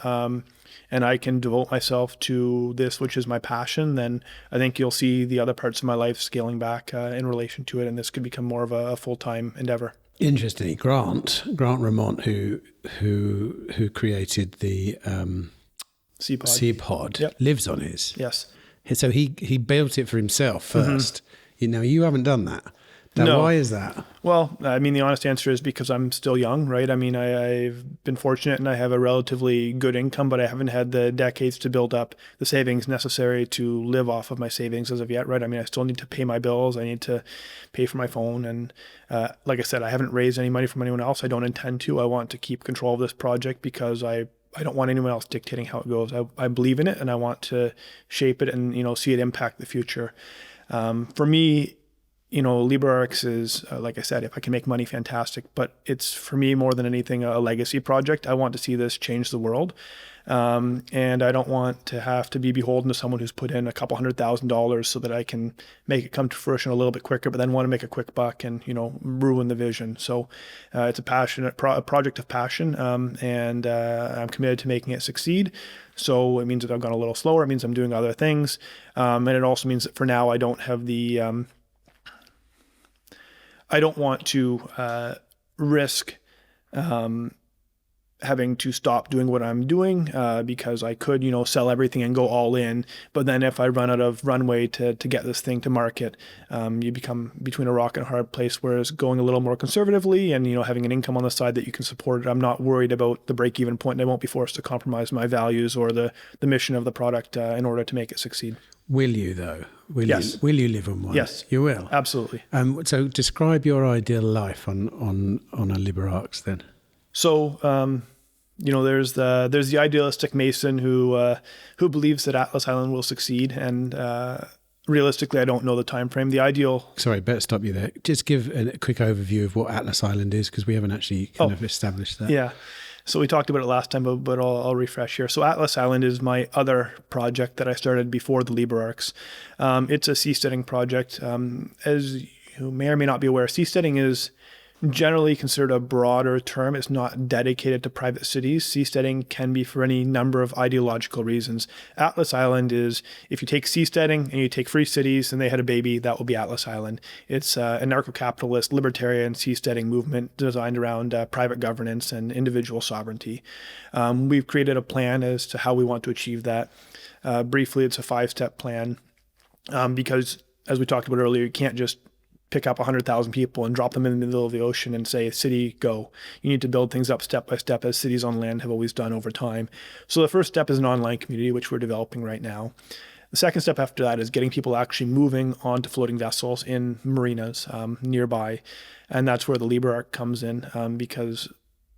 and I can devote myself to this, which is my passion, then I think you'll see the other parts of my life scaling back in relation to it, and this could become more of a full-time endeavor. Interestingly, Grant Remont, who created the SeaPod, yep, lives on his. Yes. So he built it for himself first. Mm-hmm. You haven't done that. Now, No. why is that? Well, I mean, the honest answer is because I'm still young, right? I mean, I've been fortunate and I have a relatively good income, but I haven't had the decades to build up the savings necessary to live off of my savings as of yet, right? I mean, I still need to pay my bills. I need to pay for my phone. And like I said, I haven't raised any money from anyone else. I don't intend to. I want to keep control of this project because I don't want anyone else dictating how it goes. I believe in it and I want to shape it and, see it impact the future. For me, LiberArx is, like I said, if I can make money, fantastic. But it's, for me, more than anything, a legacy project. I want to see this change the world. And I don't want to have to be beholden to someone who's put in a couple $100,000 so that I can make it come to fruition a little bit quicker, but then want to make a quick buck and, ruin the vision. So it's a passionate project of passion, and I'm committed to making it succeed. So it means that I've gone a little slower. It means I'm doing other things. And it also means that for now, I don't have the... I don't want to risk having to stop doing what I'm doing because I could, sell everything and go all in. But then if I run out of runway to get this thing to market, you become between a rock and a hard place. Whereas going a little more conservatively and, having an income on the side that you can support it, I'm not worried about the break-even point. And I won't be forced to compromise my values or the mission of the product in order to make it succeed. Will you, though? Yes. Will you live on one? Yes. You will? Absolutely. So describe your ideal life on a LiberArx then. So, there's the idealistic Mason who believes that Atlas Island will succeed, and realistically, I don't know the time frame. The ideal. Sorry, better stop you there. Just give a quick overview of what Atlas Island is, because we haven't actually kind of established that. Yeah. So we talked about it last time, but I'll refresh here. So Atlas Island is my other project that I started before the LiberArx. It's a seasteading project. As you may or may not be aware, seasteading is generally considered a broader term. It's not dedicated to private cities. Seasteading can be for any number of ideological reasons. Atlas Island is, if you take seasteading and you take free cities and they had a baby, that will be Atlas Island. It's a anarcho-capitalist, libertarian seasteading movement designed around private governance and individual sovereignty. We've created a plan as to how we want to achieve that. Briefly, it's a 5-step plan because, as we talked about earlier, you can't just pick up 100,000 people and drop them in the middle of the ocean and say, city, go. You need to build things up step by step, as cities on land have always done over time. So the first step is an online community, which we're developing right now. The second step after that is getting people actually moving onto floating vessels in marinas nearby. And that's where the LiberArx comes in because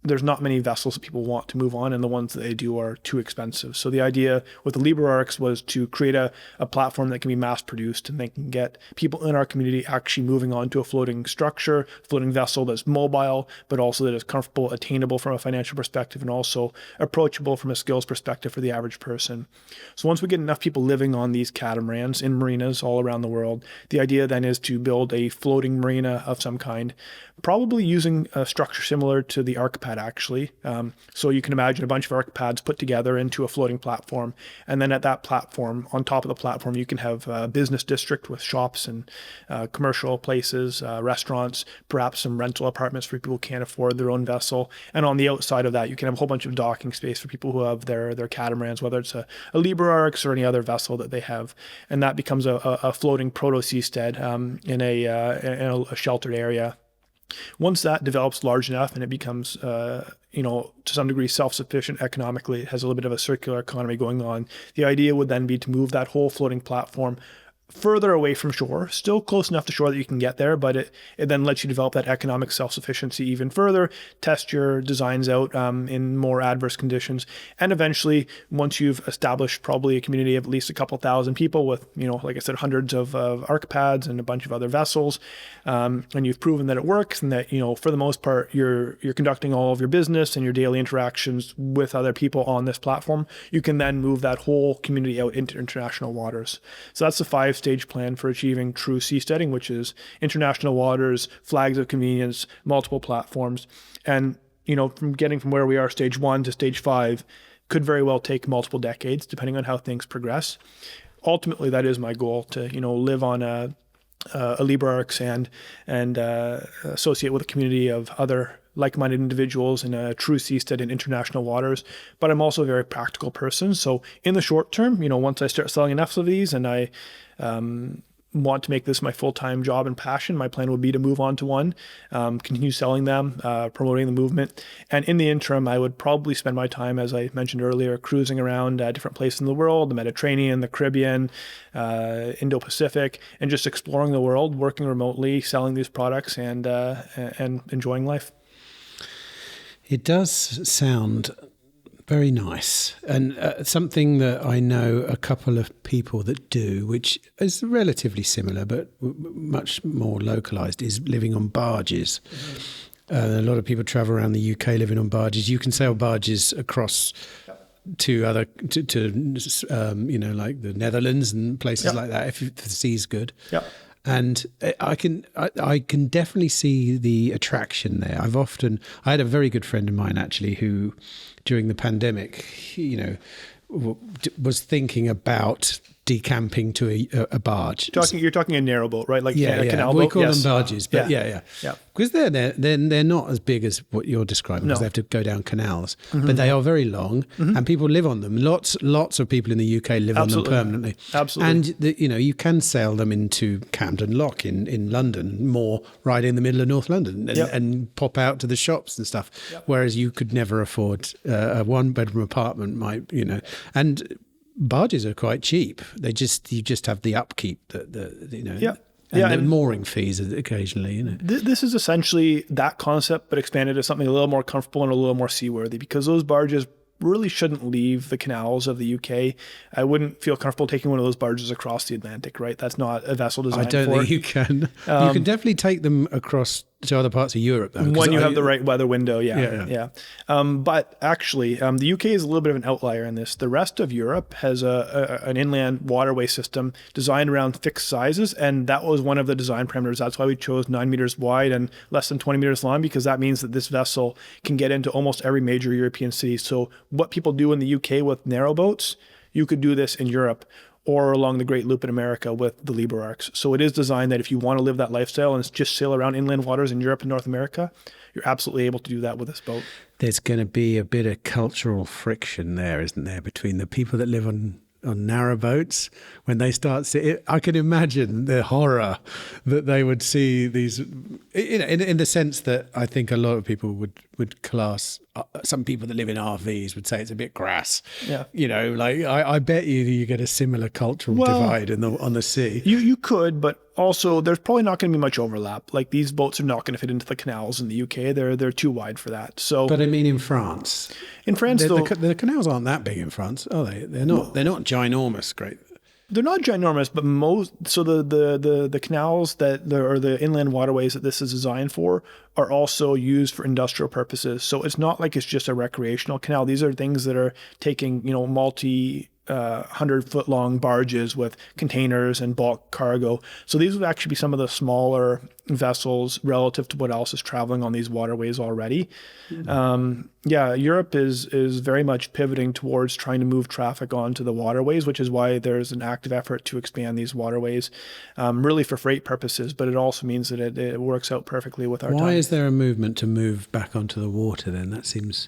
there's not many vessels that people want to move on, and the ones that they do are too expensive. So the idea with the LiberArx was to create a platform that can be mass-produced, and they can get people in our community actually moving on to a floating structure, floating vessel that's mobile, but also that is comfortable, attainable from a financial perspective, and also approachable from a skills perspective for the average person. So once we get enough people living on these catamarans in marinas all around the world, the idea then is to build a floating marina of some kind, probably using a structure similar to the ArkPad, actually. So you can imagine a bunch of ArkPads put together into a floating platform. And then at that platform, on top of the platform, you can have a business district with shops and commercial places, restaurants, perhaps some rental apartments for people who can't afford their own vessel. And on the outside of that, you can have a whole bunch of docking space for people who have their catamarans, whether it's a LiberArx or any other vessel that they have. And that becomes a floating proto-seastead in a sheltered area. Once that develops large enough and it becomes, to some degree self-sufficient economically, it has a little bit of a circular economy going on, the idea would then be to move that whole floating platform further away from shore, still close enough to shore that you can get there, but it then lets you develop that economic self-sufficiency even further, test your designs out in more adverse conditions, and eventually, once you've established probably a community of at least a couple thousand people with, like I said, hundreds of ArkPads and a bunch of other vessels, and you've proven that it works and that, for the most part, you're conducting all of your business and your daily interactions with other people on this platform, you can then move that whole community out into international waters. So that's the 5-stage plan for achieving true seasteading, which is international waters, flags of convenience, multiple platforms. And, from getting from where we are, stage 1 to stage 5, could very well take multiple decades, depending on how things progress. Ultimately, that is my goal, to, live on a LiberArx and associate with a community of other like-minded individuals in a true seastead in international waters. But I'm also a very practical person. So in the short term, once I start selling enough of these and I want to make this my full-time job and passion, my plan would be to move on to one, continue selling them, promoting the movement. And in the interim, I would probably spend my time, as I mentioned earlier, cruising around different places in the world, the Mediterranean, the Caribbean, Indo-Pacific, and just exploring the world, working remotely, selling these products, and enjoying life. It does sound very nice, and something that I know a couple of people that do, which is relatively similar but much more localized, is living on barges. A lot of people travel around the UK living on barges. You can sail barges across to other like the Netherlands and places like that if the sea's good. And I can definitely see the attraction there. I had a very good friend of mine actually who, during the pandemic, was thinking about decamping to a barge. You're talking a narrow boat, right? Like a canal boat? We call them barges, but yeah. Because they're not as big as what you're describing, because they have to go down canals. But they are very long, and people live on them. Lots of people in the UK live on them permanently. Absolutely. And you can sail them into Camden Lock in London, more right in the middle of North London, and pop out to the shops and stuff. Whereas you could never afford a one-bedroom apartment, and barges are quite cheap. You just have the upkeep, the mooring fees occasionally. This is essentially that concept, but expanded to something a little more comfortable and a little more seaworthy, because those barges really shouldn't leave the canals of the UK. I wouldn't feel comfortable taking one of those barges across the Atlantic, right? That's not a vessel designed for. I don't think you can. You can definitely take them across to other parts of Europe, though. When you have the right weather window, but actually, the UK is a little bit of an outlier in this. The rest of Europe has an inland waterway system designed around fixed sizes, and that was one of the design parameters. That's why we chose 9 meters wide and less than 20 meters long, because that means that this vessel can get into almost every major European city. So what people do in the UK with narrow boats, you could do this in Europe, or along the Great Loop in America with the LiberArx. So it is designed that if you want to live that lifestyle and just sail around inland waters in Europe and North America, you're absolutely able to do that with this boat. There's going to be a bit of cultural friction there, isn't there, between the people that live on narrow boats when they start I can imagine the horror that they would see these, in the sense that I think a lot of people would class, some people that live in RVs would say it's a bit crass. I bet you get a similar cultural divide on the sea. You could, but also there's probably not going to be much overlap. Like, these boats are not going to fit into the canals in the UK. They're too wide for that. So, but I mean, in France, the canals aren't that big in France, are they? They're not ginormous. Great. They're not ginormous, but the canals or the inland waterways that this is designed for are also used for industrial purposes. So it's not like it's just a recreational canal. These are things that are taking, multi 100-foot long barges with containers and bulk cargo. So these would actually be some of the smaller vessels relative to what else is traveling on these waterways already. Europe is very much pivoting towards trying to move traffic onto the waterways, which is why there's an active effort to expand these waterways, really for freight purposes, but it also means that it works out perfectly with our time. Why is there a movement to move back onto the water then? That seems...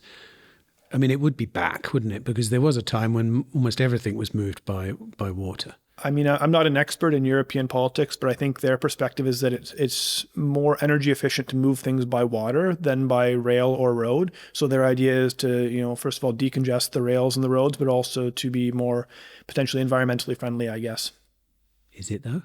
I mean, it would be back, wouldn't it? Because there was a time when almost everything was moved by water. I mean, I'm not an expert in European politics, but I think their perspective is that it's more energy efficient to move things by water than by rail or road. So their idea is to, first of all, decongest the rails and the roads, but also to be more potentially environmentally friendly, I guess. Is it though?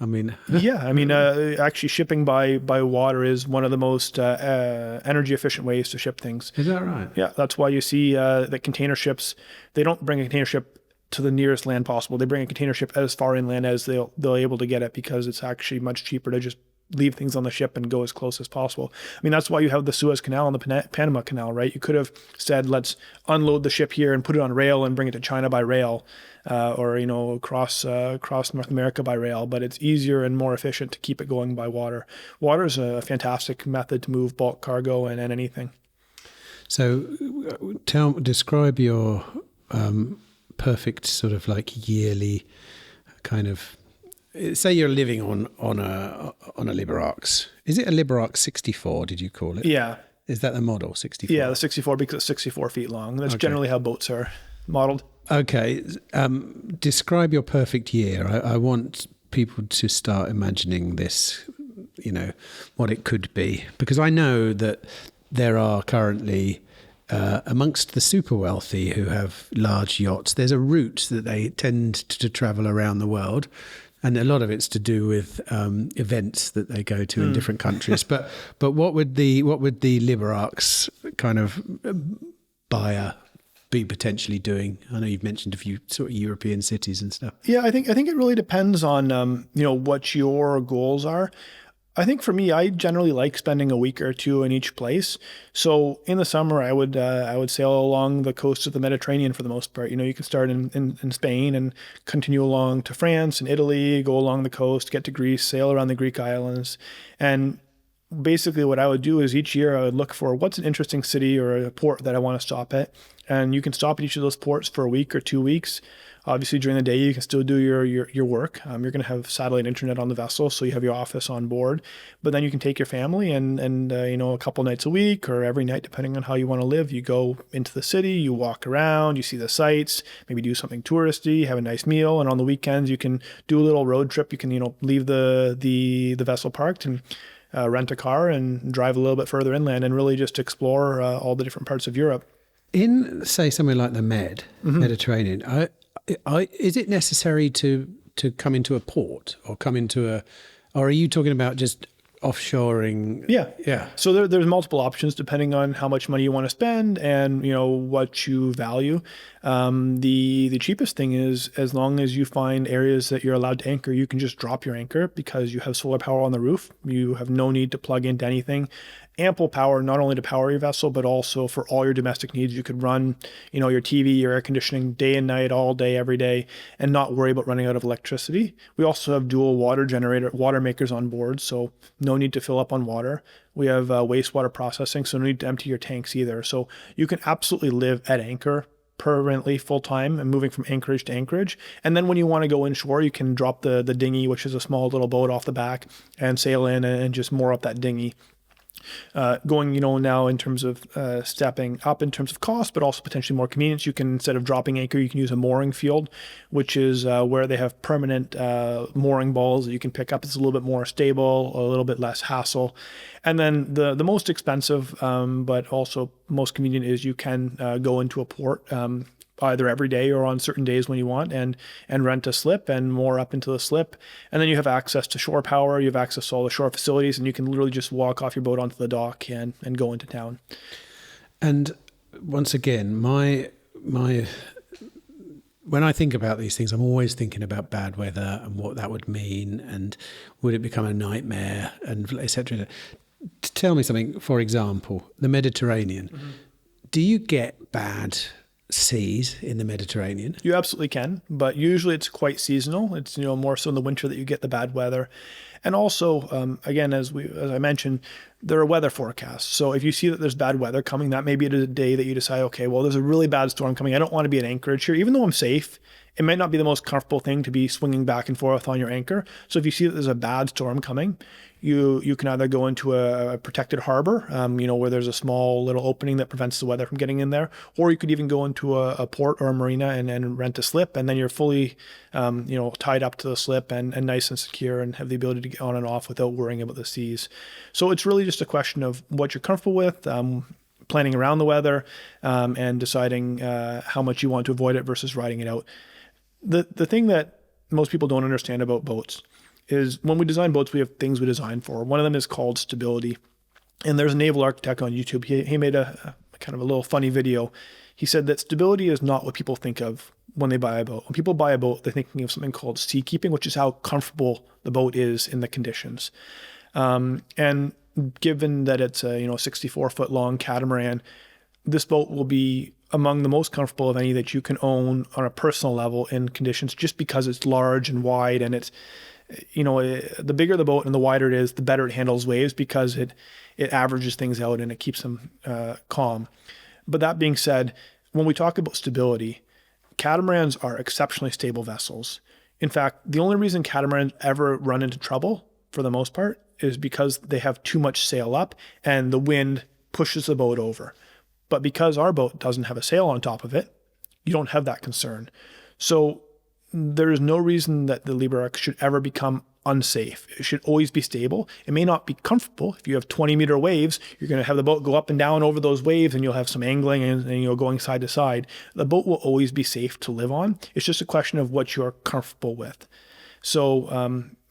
I mean, actually shipping by water is one of the most energy efficient ways to ship things. Is that right? Yeah, that's why you see that container ships, they don't bring a container ship to the nearest land possible. They bring a container ship as far inland as they'll able to get it, because it's actually much cheaper to just leave things on the ship and go as close as possible. I mean, that's why you have the Suez Canal and the Panama Canal, right? You could have said, let's unload the ship here and put it on rail and bring it to China by rail, or across North America by rail. But it's easier and more efficient to keep it going by water. Water is a fantastic method to move bulk cargo and anything. So, describe your perfect sort of like yearly kind of. Say you're living on a LiberArx. Is it a LiberArx 64? Did you call it? Yeah. Is that the model 64? Yeah, the 64, because it's 64 feet long. That's generally how boats are modeled. Okay. Describe your perfect year. I want people to start imagining this, what it could be? Because I know that there are currently, amongst the super wealthy who have large yachts, there's a route that they tend to travel around the world. And a lot of it's to do with events that they go to in different countries. But what would the LiberArx kind of buyer be potentially doing? I know you've mentioned a few sort of European cities and stuff. Yeah, I think it really depends on what your goals are. I think for me, I generally like spending a week or two in each place. So in the summer, I would sail along the coast of the Mediterranean for the most part. You can start in Spain and continue along to France and Italy, go along the coast, get to Greece, sail around the Greek islands. And basically what I would do is each year I would look for what's an interesting city or a port that I want to stop at. And you can stop at each of those ports for a week or 2 weeks. Obviously, during the day, you can still do your work. You're going to have satellite internet on the vessel, so you have your office on board. But then you can take your family and a couple nights a week or every night, depending on how you want to live. You go into the city, you walk around, you see the sights, maybe do something touristy, have a nice meal. And on the weekends, you can do a little road trip. You can leave the vessel parked and rent a car and drive a little bit further inland and really just explore all the different parts of Europe. In, say, somewhere like the Mediterranean, is it necessary to come into a port or or are you talking about just offshoring? Yeah. So there's multiple options depending on how much money you want to spend and what you value. The cheapest thing is, as long as you find areas that you're allowed to anchor, you can just drop your anchor because you have solar power on the roof. You have no need to plug into anything. Ample power, not only to power your vessel, but also for all your domestic needs. You could run, your TV, your air conditioning day and night, all day, every day, and not worry about running out of electricity. We also have dual water makers on board, so no need to fill up on water. We have wastewater processing, so no need to empty your tanks either. So you can absolutely live at anchor permanently full time and moving from anchorage to anchorage. And then when you want to go inshore, you can drop the dinghy, which is a small little boat off the back, and sail in and just moor up that dinghy. Going, now in terms of stepping up in terms of cost, but also potentially more convenience. You can, instead of dropping anchor, you can use a mooring field, which is where they have permanent mooring balls that you can pick up. It's a little bit more stable, a little bit less hassle. And then the most expensive, but also most convenient is you can go into a port either every day or on certain days when you want and rent a slip and moor up into the slip. And then you have access to shore power, you have access to all the shore facilities, and you can literally just walk off your boat onto the dock and go into town. And once again, my when I think about these things, I'm always thinking about bad weather and what that would mean and would it become a nightmare and et cetera. Tell me something, for example, the Mediterranean. Mm-hmm. Do you get bad seas in the Mediterranean? You absolutely can, but usually it's quite seasonal. It's more so in the winter that you get the bad weather. And also, again, as I mentioned, there are weather forecasts. So if you see that there's bad weather coming, that may be a day that you decide, okay, well, there's a really bad storm coming. I don't want to be at anchorage here, even though I'm safe. It might not be the most comfortable thing to be swinging back and forth on your anchor. So if you see that there's a bad storm coming, you can either go into a protected harbor, where there's a small little opening that prevents the weather from getting in there, or you could even go into a port or a marina and rent a slip, and then you're fully, tied up to the slip and nice and secure and have the ability to get on and off without worrying about the seas. So it's really just a question of what you're comfortable with, planning around the weather, and deciding how much you want to avoid it versus riding it out. The thing that most people don't understand about boats is when we design boats, we have things we design for. One of them is called stability. And there's a naval architect on YouTube. He made a kind of a little funny video. He said that stability is not what people think of when they buy a boat. When people buy a boat, they're thinking of something called seakeeping, which is how comfortable the boat is in the conditions. And given that it's a 64-foot long catamaran, this boat will be among the most comfortable of any that you can own on a personal level in conditions, just because it's large and wide, and it's the bigger the boat and the wider it is, the better it handles waves because it averages things out and it keeps them calm. But that being said, when we talk about stability, catamarans are exceptionally stable vessels. In fact, the only reason catamarans ever run into trouble, for the most part, is because they have too much sail up and the wind pushes the boat over. But because our boat doesn't have a sail on top of it, you don't have that concern. So there is no reason that the LiberArx should ever become unsafe. It should always be stable. It may not be comfortable. If you have 20-meter waves, you're going to have the boat go up and down over those waves, and you'll have some angling and going side to side. The boat will always be safe to live on. It's just a question of what you're comfortable with. So,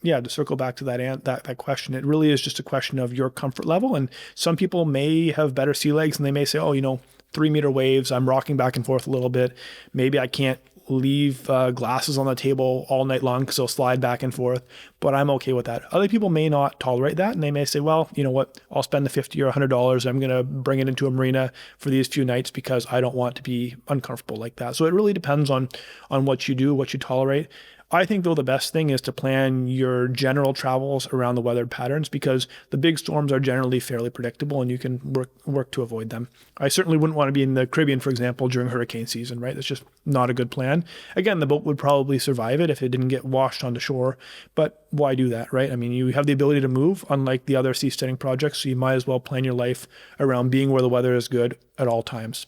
to circle back to that question, it really is just a question of your comfort level. And some people may have better sea legs, and they may say, 3-meter waves, I'm rocking back and forth a little bit. Maybe I can't leave glasses on the table all night long because they'll slide back and forth, but I'm okay with that. Other people may not tolerate that, and they may say, well, you know what, I'll spend the $50 or $100. I'm going to bring it into a marina for these few nights because I don't want to be uncomfortable like that. So it really depends on what you do, what you tolerate. I think, though, the best thing is to plan your general travels around the weather patterns, because the big storms are generally fairly predictable and you can work to avoid them. I certainly wouldn't want to be in the Caribbean, for example, during hurricane season, right? That's just not a good plan. Again, the boat would probably survive it if it didn't get washed onto shore, but why do that, right? I mean, you have the ability to move, unlike the other seasteading projects, so you might as well plan your life around being where the weather is good at all times.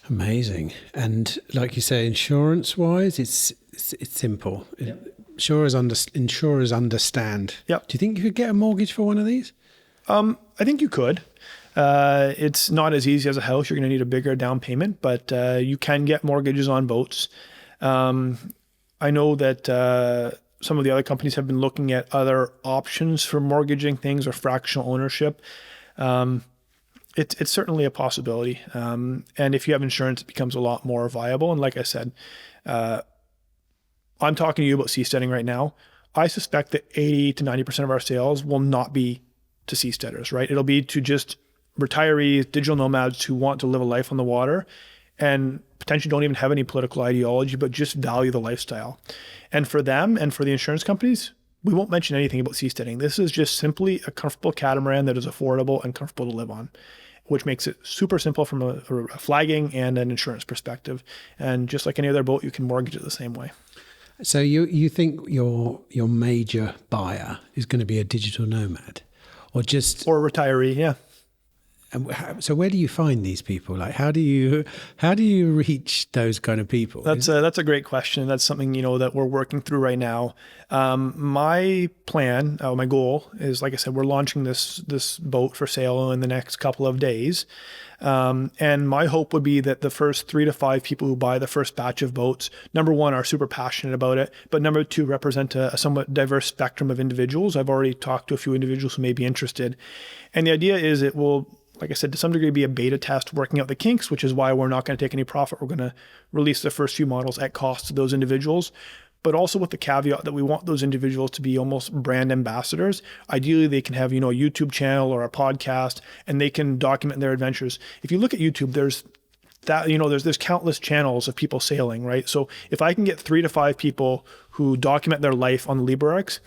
Amazing. And like you say, insurance-wise, it's simple. Yep. Insurers understand. Yep. Do you think you could get a mortgage for one of these? I think you could. It's not as easy as a house. You're going to need a bigger down payment, but you can get mortgages on boats. I know that some of the other companies have been looking at other options for mortgaging things or fractional ownership. It's certainly a possibility. And if you have insurance, it becomes a lot more viable. And like I said, I'm talking to you about seasteading right now. I suspect that 80 to 90% of our sales will not be to seasteaders, right? It'll be to just retirees, digital nomads who want to live a life on the water and potentially don't even have any political ideology, but just value the lifestyle. And for them and for the insurance companies, we won't mention anything about seasteading. This is just simply a comfortable catamaran that is affordable and comfortable to live on, which makes it super simple from a flagging and an insurance perspective. And just like any other boat, you can mortgage it the same way. So you think your major buyer is going to be a digital nomad, or a retiree? Yeah. And so where do you find these people? Like, how do you reach those kind of people? That's a great question. That's something, that we're working through right now. My plan, my goal is, like I said, we're launching this boat for sale in the next couple of days. And my hope would be that the first 3 to 5 people who buy the first batch of boats, number one, are super passionate about it, but number two, represent a somewhat diverse spectrum of individuals. I've already talked to a few individuals who may be interested. And the idea is it will, like I said, to some degree be a beta test working out the kinks, which is why we're not going to take any profit. We're going to release the first few models at cost to those individuals, but also with the caveat that we want those individuals to be almost brand ambassadors. Ideally, they can have, a YouTube channel or a podcast, and they can document their adventures. If you look at YouTube, there's countless channels of people sailing, right? So if I can get 3 to 5 people who document their life on the LiberArx,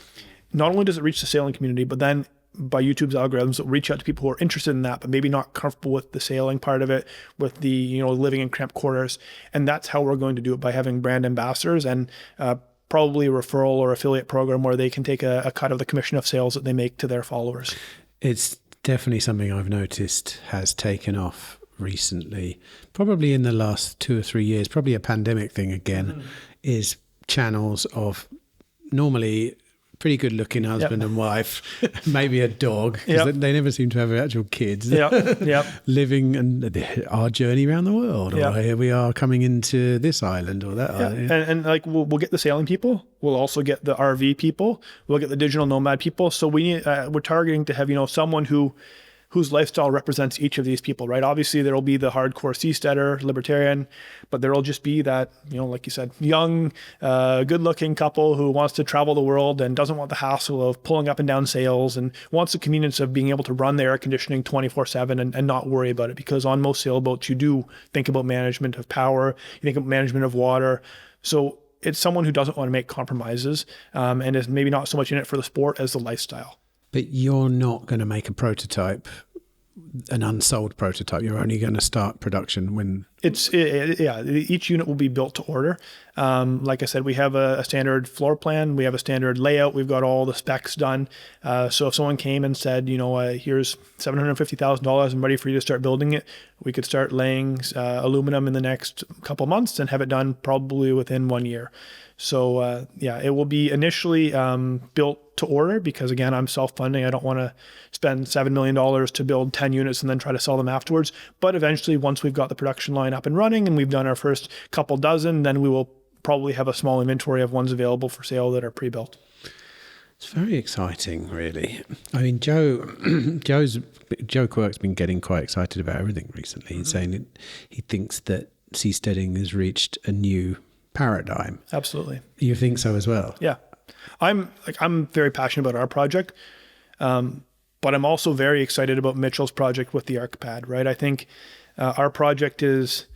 not only does it reach the sailing community, but then by YouTube's algorithms, it'll reach out to people who are interested in that, but maybe not comfortable with the sailing part of it, with the, living in cramped quarters. And that's how we're going to do it, by having brand ambassadors and probably a referral or affiliate program where they can take a cut of the commission of sales that they make to their followers. It's definitely something I've noticed has taken off recently, probably in the last 2 or 3 years, probably a pandemic thing again, is channels of normally pretty good looking husband and wife, maybe a dog, because they never seem to have actual kids. Living and our journey around the world, or here we are coming into this island or that island. And like we'll get the sailing people, we'll also get the RV people, we'll get the digital nomad people. So we're targeting to have someone whose lifestyle represents each of these people, right? Obviously, there will be the hardcore seasteader, libertarian, but there will just be that, like you said, young, good-looking couple who wants to travel the world and doesn't want the hassle of pulling up and down sails and wants the convenience of being able to run the air conditioning 24/7 and not worry about it. Because on most sailboats, you do think about management of power, you think about management of water. So it's someone who doesn't want to make compromises and is maybe not so much in it for the sport as the lifestyle. But you're not going to make a prototype an unsold prototype. You're only going to start production when each unit will be built to order. Like I said, we have a standard floor plan, we have a standard layout, we've got all the specs done. So if someone came and said, here's $750,000, I'm ready for you to start building it, we could start laying aluminum in the next couple months and have it done probably within 1 year. So it will be initially built to order because, again, I'm self-funding. I don't want to spend $7 million to build 10 units and then try to sell them afterwards. But eventually, once we've got the production line up and running and we've done our first couple dozen, then we will probably have a small inventory of ones available for sale that are pre-built. It's very exciting, really. I mean, Joe Quirk's been getting quite excited about everything recently. He's saying that he thinks that seasteading has reached a new paradigm. Absolutely. You think so as well? Yeah. I'm very passionate about our project, but I'm also very excited about Mitchell's project with the ArkPad, right? I think our project is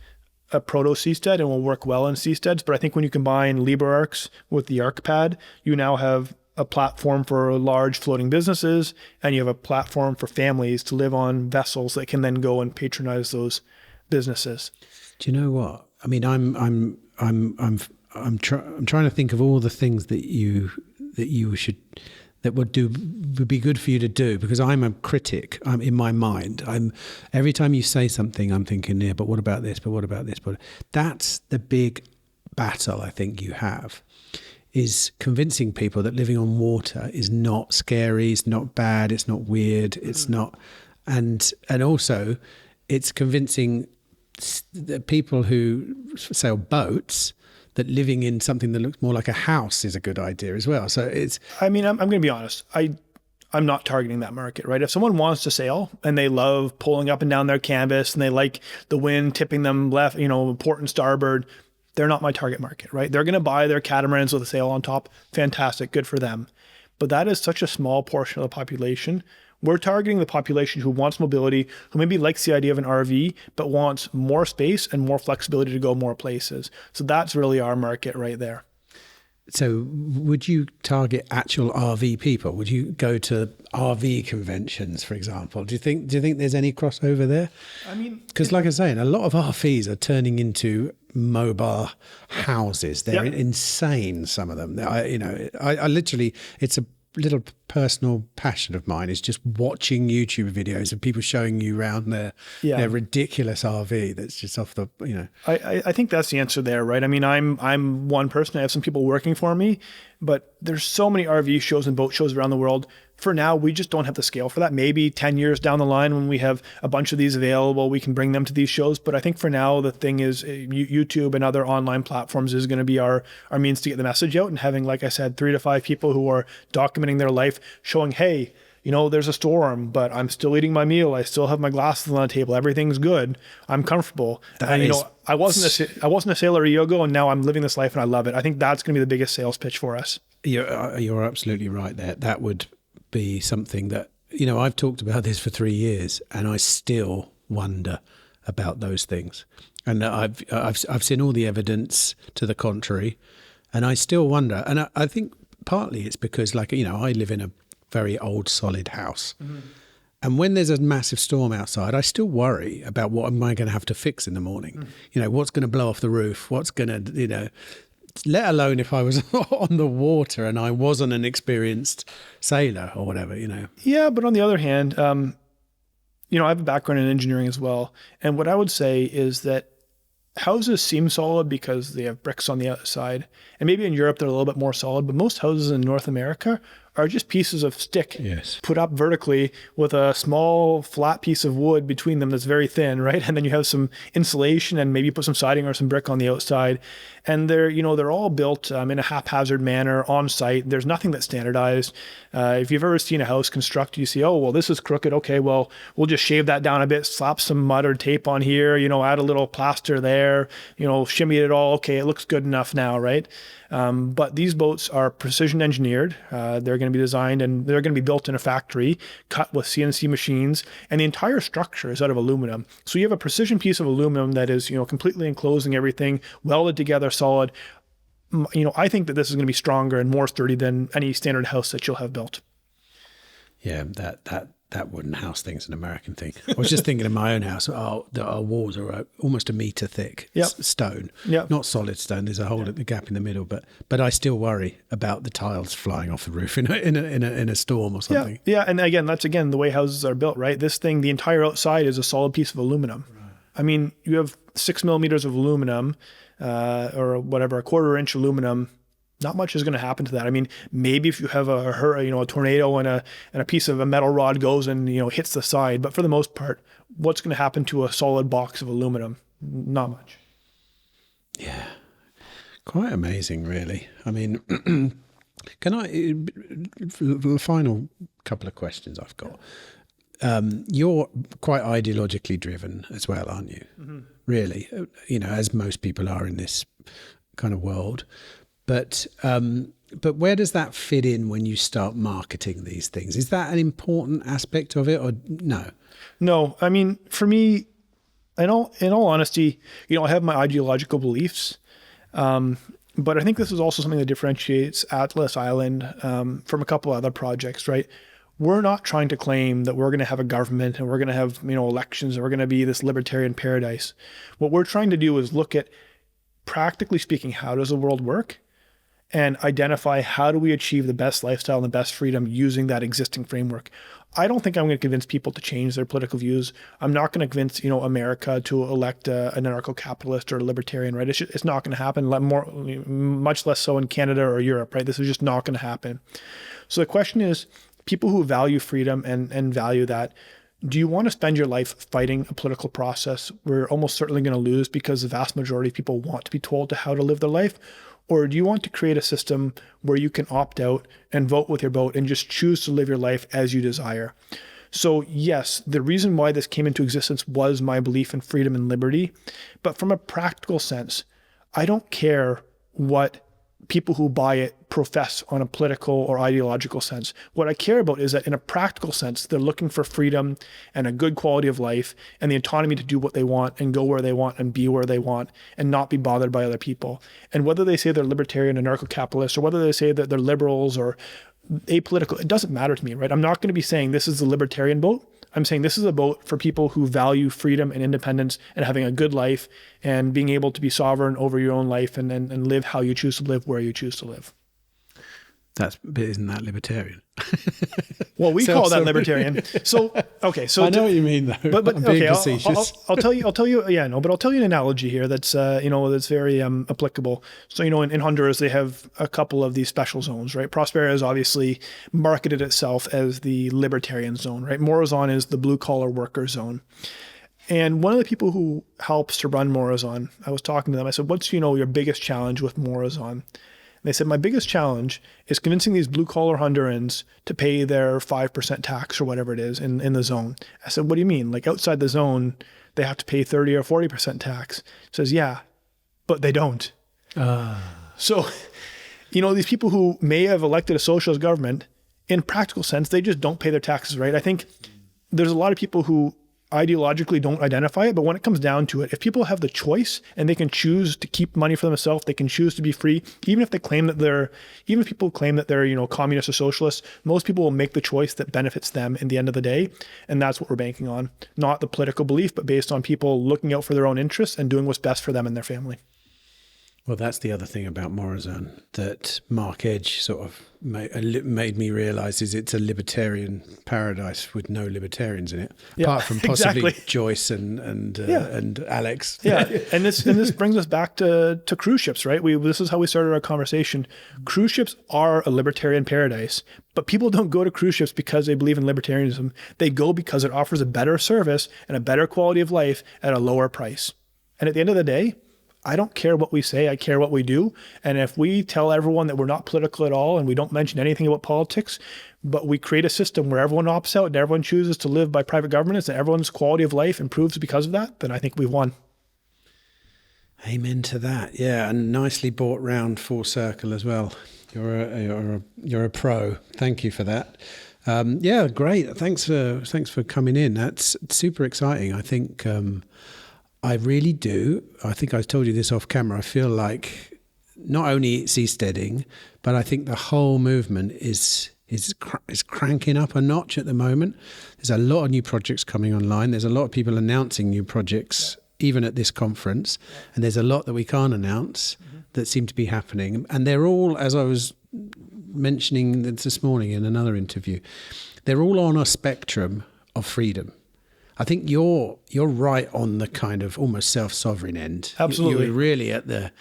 a proto Seastead and will work well in Seasteads, but I think when you combine LiberArx with the ArkPad, you now have a platform for large floating businesses, and you have a platform for families to live on vessels that can then go and patronize those businesses. Do you know what? I mean, I'm trying to think of all the things that would be good for you to do, because I'm a critic. I'm in my mind. Every time you say something, I'm thinking, yeah, but what about this? But what about this? But that's the big battle I think you have, is convincing people that living on water is not scary, it's not bad, it's not weird, it's not, and also it's convincing the people who sail boats that living in something that looks more like a house is a good idea as well. So it's... I mean, I'm going to be honest. I'm not targeting that market, right? If someone wants to sail and they love pulling up and down their canvas and they like the wind tipping them left, port and starboard, they're not my target market, right? They're going to buy their catamarans with a sail on top. Fantastic. Good for them. But that is such a small portion of the population. We're targeting the population who wants mobility, who maybe likes the idea of an RV, but wants more space and more flexibility to go more places. So that's really our market right there. So would you target actual RV people? Would you go to RV conventions, for example? Do you think there's any crossover there? I mean, because like I was saying, a lot of RVs are turning into mobile houses. They're insane, some of them. I literally, it's a little personal passion of mine is just watching YouTube videos of people showing you around their ridiculous RV that's just off the, I think that's the answer there, right? I mean, I'm one person. I have some people working for me, but there's so many RV shows and boat shows around the world. For now, we just don't have the scale for that. Maybe 10 years down the line when we have a bunch of these available, we can bring them to these shows. But I think for now, the thing is YouTube and other online platforms is going to be our means to get the message out, and having, like I said, 3 to 5 people who are documenting their life, showing, hey, there's a storm, but I'm still eating my meal. I still have my glasses on the table. Everything's good. I'm comfortable. I wasn't a sailor a year ago, and now I'm living this life and I love it. I think that's going to be the biggest sales pitch for us. You're absolutely right there. That would be something that, I've talked about this for 3 years and I still wonder about those things. And I've seen all the evidence to the contrary, and I still wonder. And I think partly it's because, I live in a very old solid house. Mm-hmm. And when there's a massive storm outside, I still worry about what am I going to have to fix in the morning? Mm. What's going to blow off the roof? What's going to, let alone if I was on the water and I wasn't an experienced sailor or whatever, Yeah, but on the other hand, I have a background in engineering as well. And what I would say is that houses seem solid because they have bricks on the outside. And maybe in Europe, they're a little bit more solid, but most houses in North America are just pieces of stick put up vertically with a small flat piece of wood between them that's very thin, right? And then you have some insulation and maybe you put some siding or some brick on the outside. And they're all built in a haphazard manner on site. There's nothing that's standardized. If you've ever seen a house constructed, you see, oh, well, this is crooked. Okay, well, we'll just shave that down a bit, slap some mud or tape on here, add a little plaster there, shimmy it all. Okay, it looks good enough now, right? But these boats are precision engineered. They're going to be designed and they're going to be built in a factory, cut with CNC machines, and the entire structure is out of aluminum. So you have a precision piece of aluminum that is, completely enclosing everything, welded together, solid. I think that this is going to be stronger and more sturdy than any standard house that you'll have built. Yeah, that wooden house thing's an American thing. I was just thinking of my own house. Our walls are almost a metre thick stone, not solid stone. There's a hole at the gap in the middle, but I still worry about the tiles flying off the roof in a storm or something. Yeah, and again, that's the way houses are built, right? This thing, the entire outside is a solid piece of aluminum. Right. I mean, you have 6 millimeters of aluminum, or whatever, a 1/4 inch aluminum. Not much is going to happen to that. I mean, maybe if you have a tornado and a piece of a metal rod goes and hits the side, but for the most part, what's going to happen to a solid box of aluminum? Not much. Yeah, quite amazing, really. I mean, can I? The final couple of questions I've got. You're quite ideologically driven as well, aren't you? Mm-hmm. Really, as most people are in this kind of world. But where does that fit in when you start marketing these things? Is that an important aspect of it, or no? No, I mean, for me, in all honesty, I have my ideological beliefs, but I think this is also something that differentiates Atlas Island from a couple other projects, right? We're not trying to claim that we're going to have a government and we're going to have elections and we're going to be this libertarian paradise. What we're trying to do is look at, practically speaking, how does the world work? And identify how do we achieve the best lifestyle and the best freedom using that existing framework. I don't think I'm going to convince people to change their political views. I'm not going to convince America to elect an anarcho-capitalist or a libertarian, right? It's not going to happen. Much less so in Canada or Europe, right? This is just not going to happen. So the question is, people who value freedom and value that, do you want to spend your life fighting a political process where you're almost certainly going to lose because the vast majority of people want to be told how to live their life? Or do you want to create a system where you can opt out and vote with your vote and just choose to live your life as you desire? So yes, the reason why this came into existence was my belief in freedom and liberty. But from a practical sense, I don't care what people who buy it profess on a political or ideological sense. What I care about is that in a practical sense, they're looking for freedom and a good quality of life and the autonomy to do what they want and go where they want and be where they want and not be bothered by other people. And whether they say they're libertarian, anarcho-capitalists, or whether they say that they're liberals or apolitical, it doesn't matter to me, right? I'm not going to be saying this is the libertarian vote. I'm saying this is a vote for people who value freedom and independence and having a good life and being able to be sovereign over your own life and live how you choose to live, where you choose to live. Isn't that libertarian? Well, we call that libertarian. So, okay. So I know what you mean, though. But I'm being facetious. I'll tell you. Yeah, no. But I'll tell you an analogy here that's that's very applicable. So in Honduras they have a couple of these special zones, right? Prospera has obviously marketed itself as the libertarian zone, right? Morazon is the blue collar worker zone. And one of the people who helps to run Morazon, I was talking to them. I said, "What's your biggest challenge with Morazon?" They said, my biggest challenge is convincing these blue-collar Hondurans to pay their 5% tax or whatever it is in the zone. I said, what do you mean? Like outside the zone, they have to pay 30 or 40% tax. He says, yeah, but they don't. So, these people who may have elected a socialist government, in practical sense, they just don't pay their taxes, right? I think there's a lot of people who ideologically don't identify it, but when it comes down to it, if people have the choice and they can choose to keep money for themselves, they can choose to be free, even if people claim that they're communists or socialists, most people will make the choice that benefits them in the end of the day. And that's what we're banking on, not the political belief, but based on people looking out for their own interests and doing what's best for them and their family. Well, that's the other thing about Morazon that Mark Edge sort of made me realise is it's a libertarian paradise with no libertarians in it, apart from possibly Joyce and Alex. Yeah, and this brings us back to cruise ships, right? This is how we started our conversation. Cruise ships are a libertarian paradise, but people don't go to cruise ships because they believe in libertarianism. They go because it offers a better service and a better quality of life at a lower price. And at the end of the day, I don't care what we say, I care what we do. And if we tell everyone that we're not political at all and we don't mention anything about politics, but we create a system where everyone opts out and everyone chooses to live by private governance and everyone's quality of life improves because of that, then I think we've won. Amen to that. Yeah, and nicely brought round full circle as well. You're a pro. Thank you for that. Yeah, great. Thanks for coming in. That's super exciting. I think I really do. I think I told you this off camera. I feel like not only Seasteading, but I think the whole movement is is cranking up a notch at the moment. There's a lot of new projects coming online. There's a lot of people announcing new projects, even at this conference. And there's a lot that we can't announce that seem to be happening. And they're all, as I was mentioning this morning in another interview, they're all on a spectrum of freedom. I think you're right on the kind of almost self-sovereign end. Absolutely. You're really at the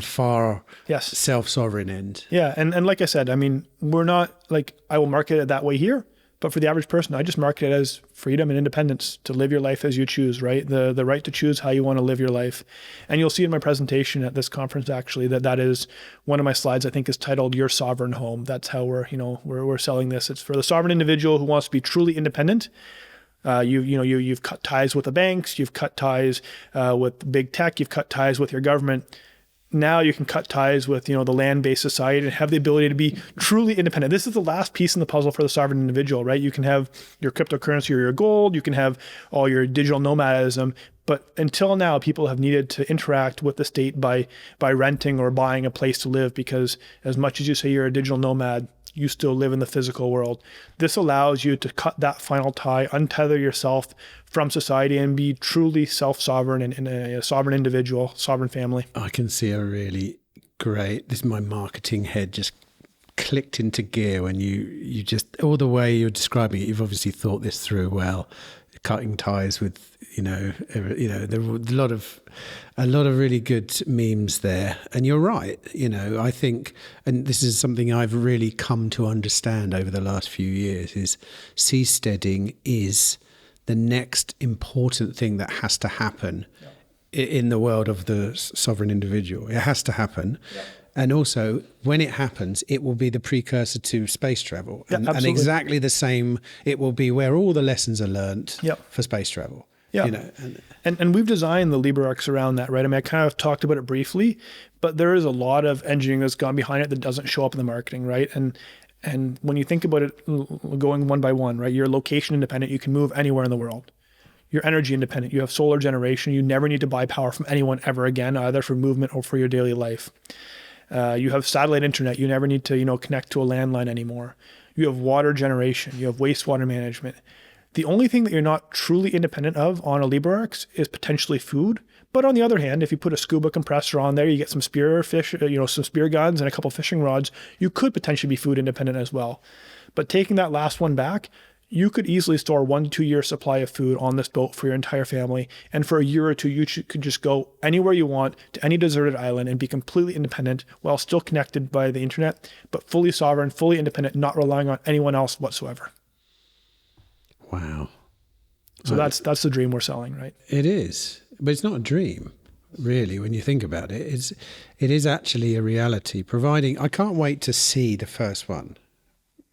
far self-sovereign end. Yeah, and like I said, I mean, we're not like, I will market it that way here, but for the average person, I just market it as freedom and independence to live your life as you choose, right? The right to choose how you want to live your life. And you'll see in my presentation at this conference, actually, that is one of my slides, I think, is titled Your Sovereign Home. That's how we're selling this. It's for the sovereign individual who wants to be truly independent. You've cut ties with the banks, you've cut ties with big tech, you've cut ties with your government. Now you can cut ties with, the land-based society and have the ability to be truly independent. This is the last piece in the puzzle for the sovereign individual, right? You can have your cryptocurrency or your gold, you can have all your digital nomadism, but until now, people have needed to interact with the state by renting or buying a place to live, because as much as you say you're a digital nomad, you still live in the physical world. This allows you to cut that final tie, untether yourself from society, and be truly self-sovereign and a sovereign individual, sovereign family. I can see a really great, this is my marketing head just clicked into gear when you just, all the way you're describing it, you've obviously thought this through well, cutting ties with, there were a lot of really good memes there. And you're right, I think, and this is something I've really come to understand over the last few years, is seasteading is the next important thing that has to happen in the world of the sovereign individual. It has to happen. Yeah. And also, when it happens, it will be the precursor to space travel. And exactly the same, it will be where all the lessons are learnt for space travel. Yeah. And we've designed the LiberArx around that, right? I mean, I kind of talked about it briefly, but there is a lot of engineering that's gone behind it that doesn't show up in the marketing, right? And when you think about it going one by one, right? You're location independent. You can move anywhere in the world. You're energy independent. You have solar generation. You never need to buy power from anyone ever again, either for movement or for your daily life. You have satellite internet. You never need to, connect to a landline anymore. You have water generation. You have wastewater management. The only thing that you're not truly independent of on a LiberArx is potentially food. But on the other hand, if you put a scuba compressor on there, you get some spear fish, some spear guns and a couple fishing rods, you could potentially be food independent as well. But taking that last one back, you could easily store 1 to 2 year supply of food on this boat for your entire family. And for a year or two, you could just go anywhere you want to any deserted island and be completely independent while still connected by the internet, but fully sovereign, fully independent, not relying on anyone else whatsoever. Wow. So that's the dream we're selling, right? It is, but it's not a dream, really, when you think about it. It is actually a reality, providing, I can't wait to see the first one,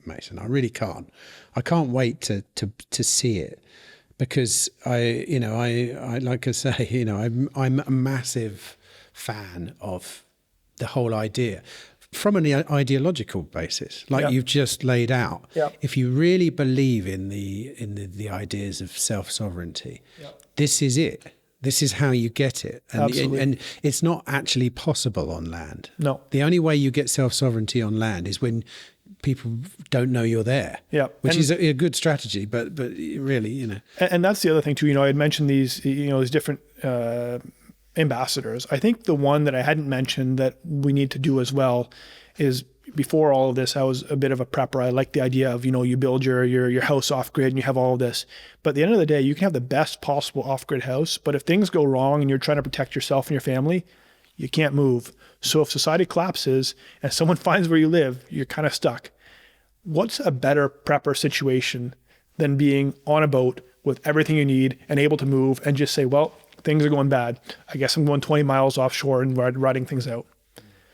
Mason. I really can't. I can't wait to see it, because I like I say, I'm a massive fan of the whole idea. From an ideological basis, like you've just laid out, if you really believe in the ideas of self-sovereignty, this is it. This is how you get it. And it's not actually possible on land. No. The only way you get self-sovereignty on land is when people don't know you're there, which is a good strategy, but really, And that's the other thing too, I had mentioned these different ambassadors. I think the one that I hadn't mentioned that we need to do as well is, before all of this, I was a bit of a prepper. I like the idea of, you build your house off grid and you have all of this. But at the end of the day, you can have the best possible off grid house, but if things go wrong and you're trying to protect yourself and your family, you can't move. So if society collapses and someone finds where you live, you're kind of stuck. What's a better prepper situation than being on a boat with everything you need and able to move and just say, well, things are going bad. I guess I'm going 20 miles offshore and riding things out.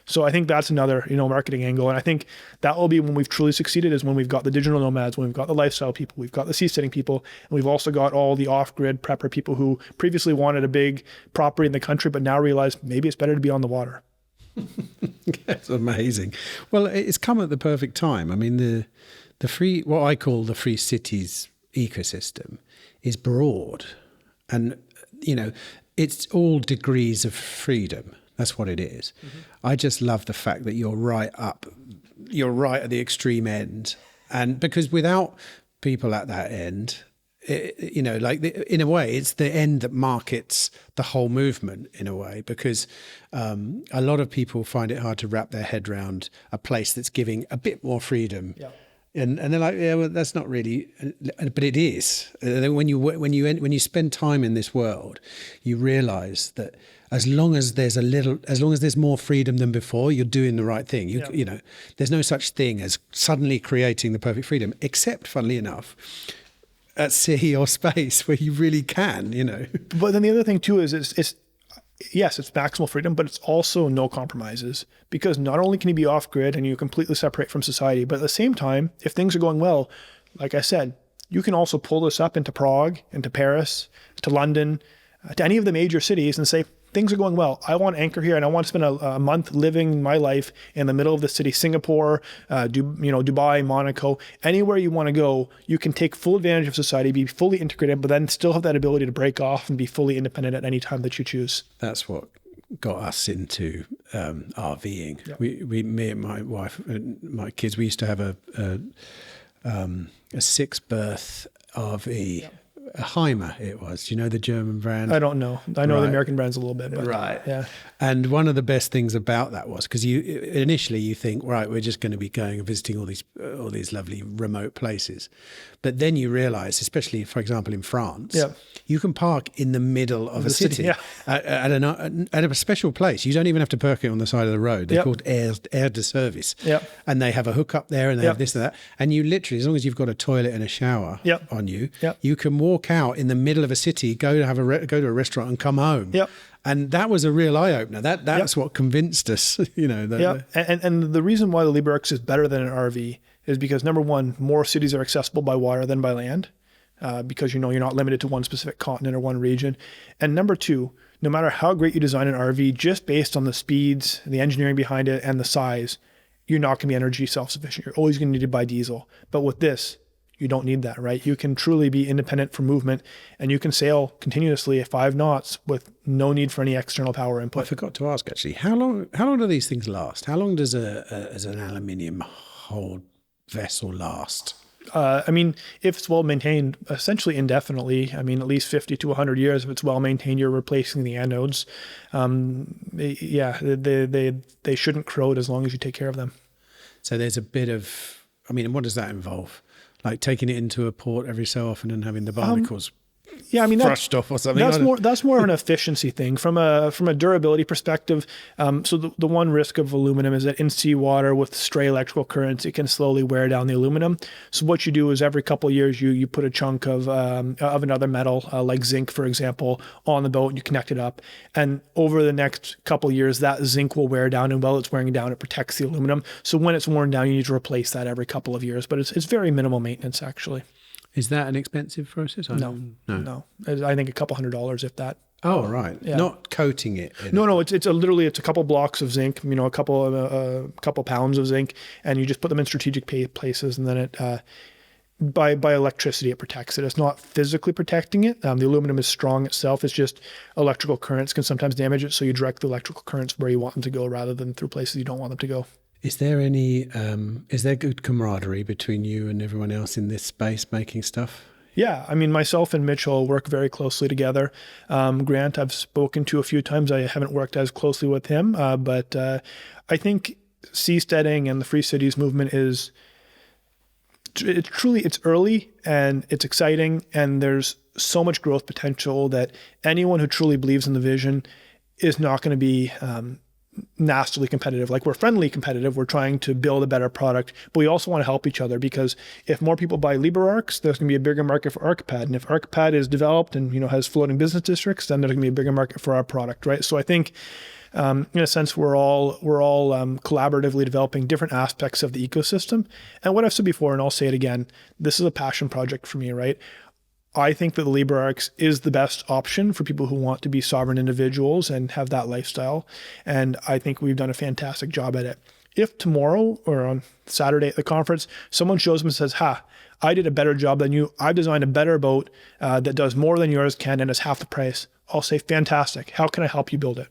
So I think that's another, marketing angle. And I think that will be when we've truly succeeded, is when we've got the digital nomads, when we've got the lifestyle people, we've got the seasteading people, and we've also got all the off-grid prepper people who previously wanted a big property in the country, but now realize maybe it's better to be on the water. That's amazing. Well, it's come at the perfect time. I mean, the free, what I call the free cities ecosystem, is broad, and it's all degrees of freedom. That's what it is. Mm-hmm. I just love the fact that you're right at the extreme end And because without people at that end, in a way, it's the end that markets the whole movement in a way, because a lot of people find it hard to wrap their head around a place that's giving a bit more freedom. Yeah. And they're like, yeah, well, that's not really, but it is. When you spend time in this world, you realise that as long as there's more freedom than before, you're doing the right thing. You know, there's no such thing as suddenly creating the perfect freedom, except, funnily enough, at sea or space where you really can, you know. But then the other thing too is it's maximal freedom, but it's also no compromises, because not only can you be off grid and you completely separate from society, but at the same time, if things are going well, like I said, you can also pull this up into Prague, into Paris, to London, to any of the major cities and say, things are going well. I want to anchor here and I want to spend a month living my life in the middle of the city, Singapore, Dubai, Monaco, anywhere you want to go. You can take full advantage of society, be fully integrated, but then still have that ability to break off and be fully independent at any time that you choose. That's what got us into RVing. Yeah. Me and my wife and my kids, we used to have a 6-berth RV. Yeah. A Heimer it was. Do you know the German brand? I don't know. I know the American brands a little bit. But right. Yeah. And one of the best things about that was because initially you think, right, we're just going to be going and visiting all these lovely remote places. But then you realise, especially, for example, in France, you can park in the middle of a city at a special place. You don't even have to park it on the side of the road. They're called air de service. Yep. And they have a hookup there and they have this and that. And you literally, as long as you've got a toilet and a shower on you, you can walk out in the middle of a city, go to a restaurant and come home. Yep. And that was a real eye-opener. That's what convinced us, you know. And the reason why the LiberArx is better than an RV is because, number one, more cities are accessible by water than by land, because you're not limited to one specific continent or one region. And number two, no matter how great you design an RV, just based on the speeds, the engineering behind it, and the size, you're not going to be energy self-sufficient. You're always going to need to buy diesel. But with this, you don't need that, right? You can truly be independent from movement, and you can sail continuously at 5 knots with no need for any external power input. I forgot to ask, actually, how long do these things last? How long does an aluminium hulled vessel last? If it's well maintained, essentially indefinitely. At least 50 to 100 years. If it's well maintained, you're replacing the anodes. They shouldn't corrode as long as you take care of them. So there's a bit of, what does that involve? Like taking it into a port every so often and having the barnacles brushed off or something. That's more of an efficiency thing from a durability perspective. So the one risk of aluminum is that in seawater with stray electrical currents, it can slowly wear down the aluminum. So what you do is every couple of years you put a chunk of another metal, like zinc, for example, on the boat and you connect it up. And over the next couple of years, that zinc will wear down, and while it's wearing down, it protects the aluminum. So when it's worn down, you need to replace that every couple of years. But it's very minimal maintenance, actually. Is that an expensive process? No. I think a couple $100, if that. Oh, right. Yeah. Not coating it. No. It's literally a couple blocks of zinc. A couple pounds of zinc, and you just put them in strategic places, and then it by electricity it protects it. It's not physically protecting it. The aluminum is strong itself. It's just electrical currents can sometimes damage it. So you direct the electrical currents where you want them to go, rather than through places you don't want them to go. Is there good camaraderie between you and everyone else in this space making stuff? Yeah, myself and Mitchell work very closely together. Grant, I've spoken to a few times. I haven't worked as closely with him, but I think Seasteading and the Free Cities movement it's early and it's exciting, and there's so much growth potential that anyone who truly believes in the vision is not going to be nastily competitive. Like, we're friendly competitive. We're trying to build a better product, but we also want to help each other, because if more people buy LiberArx, there's going to be a bigger market for ArkPad. And if ArkPad is developed and, has floating business districts, then there's going to be a bigger market for our product, right? So I think, in a sense, we're all collaboratively developing different aspects of the ecosystem. And what I've said before, and I'll say it again, this is a passion project for me, right? I think that the LiberArx is the best option for people who want to be sovereign individuals and have that lifestyle. And I think we've done a fantastic job at it. If tomorrow or on Saturday at the conference, someone shows me and says, I did a better job than you. I've designed a better boat that does more than yours can and is half the price. I'll say, fantastic. How can I help you build it?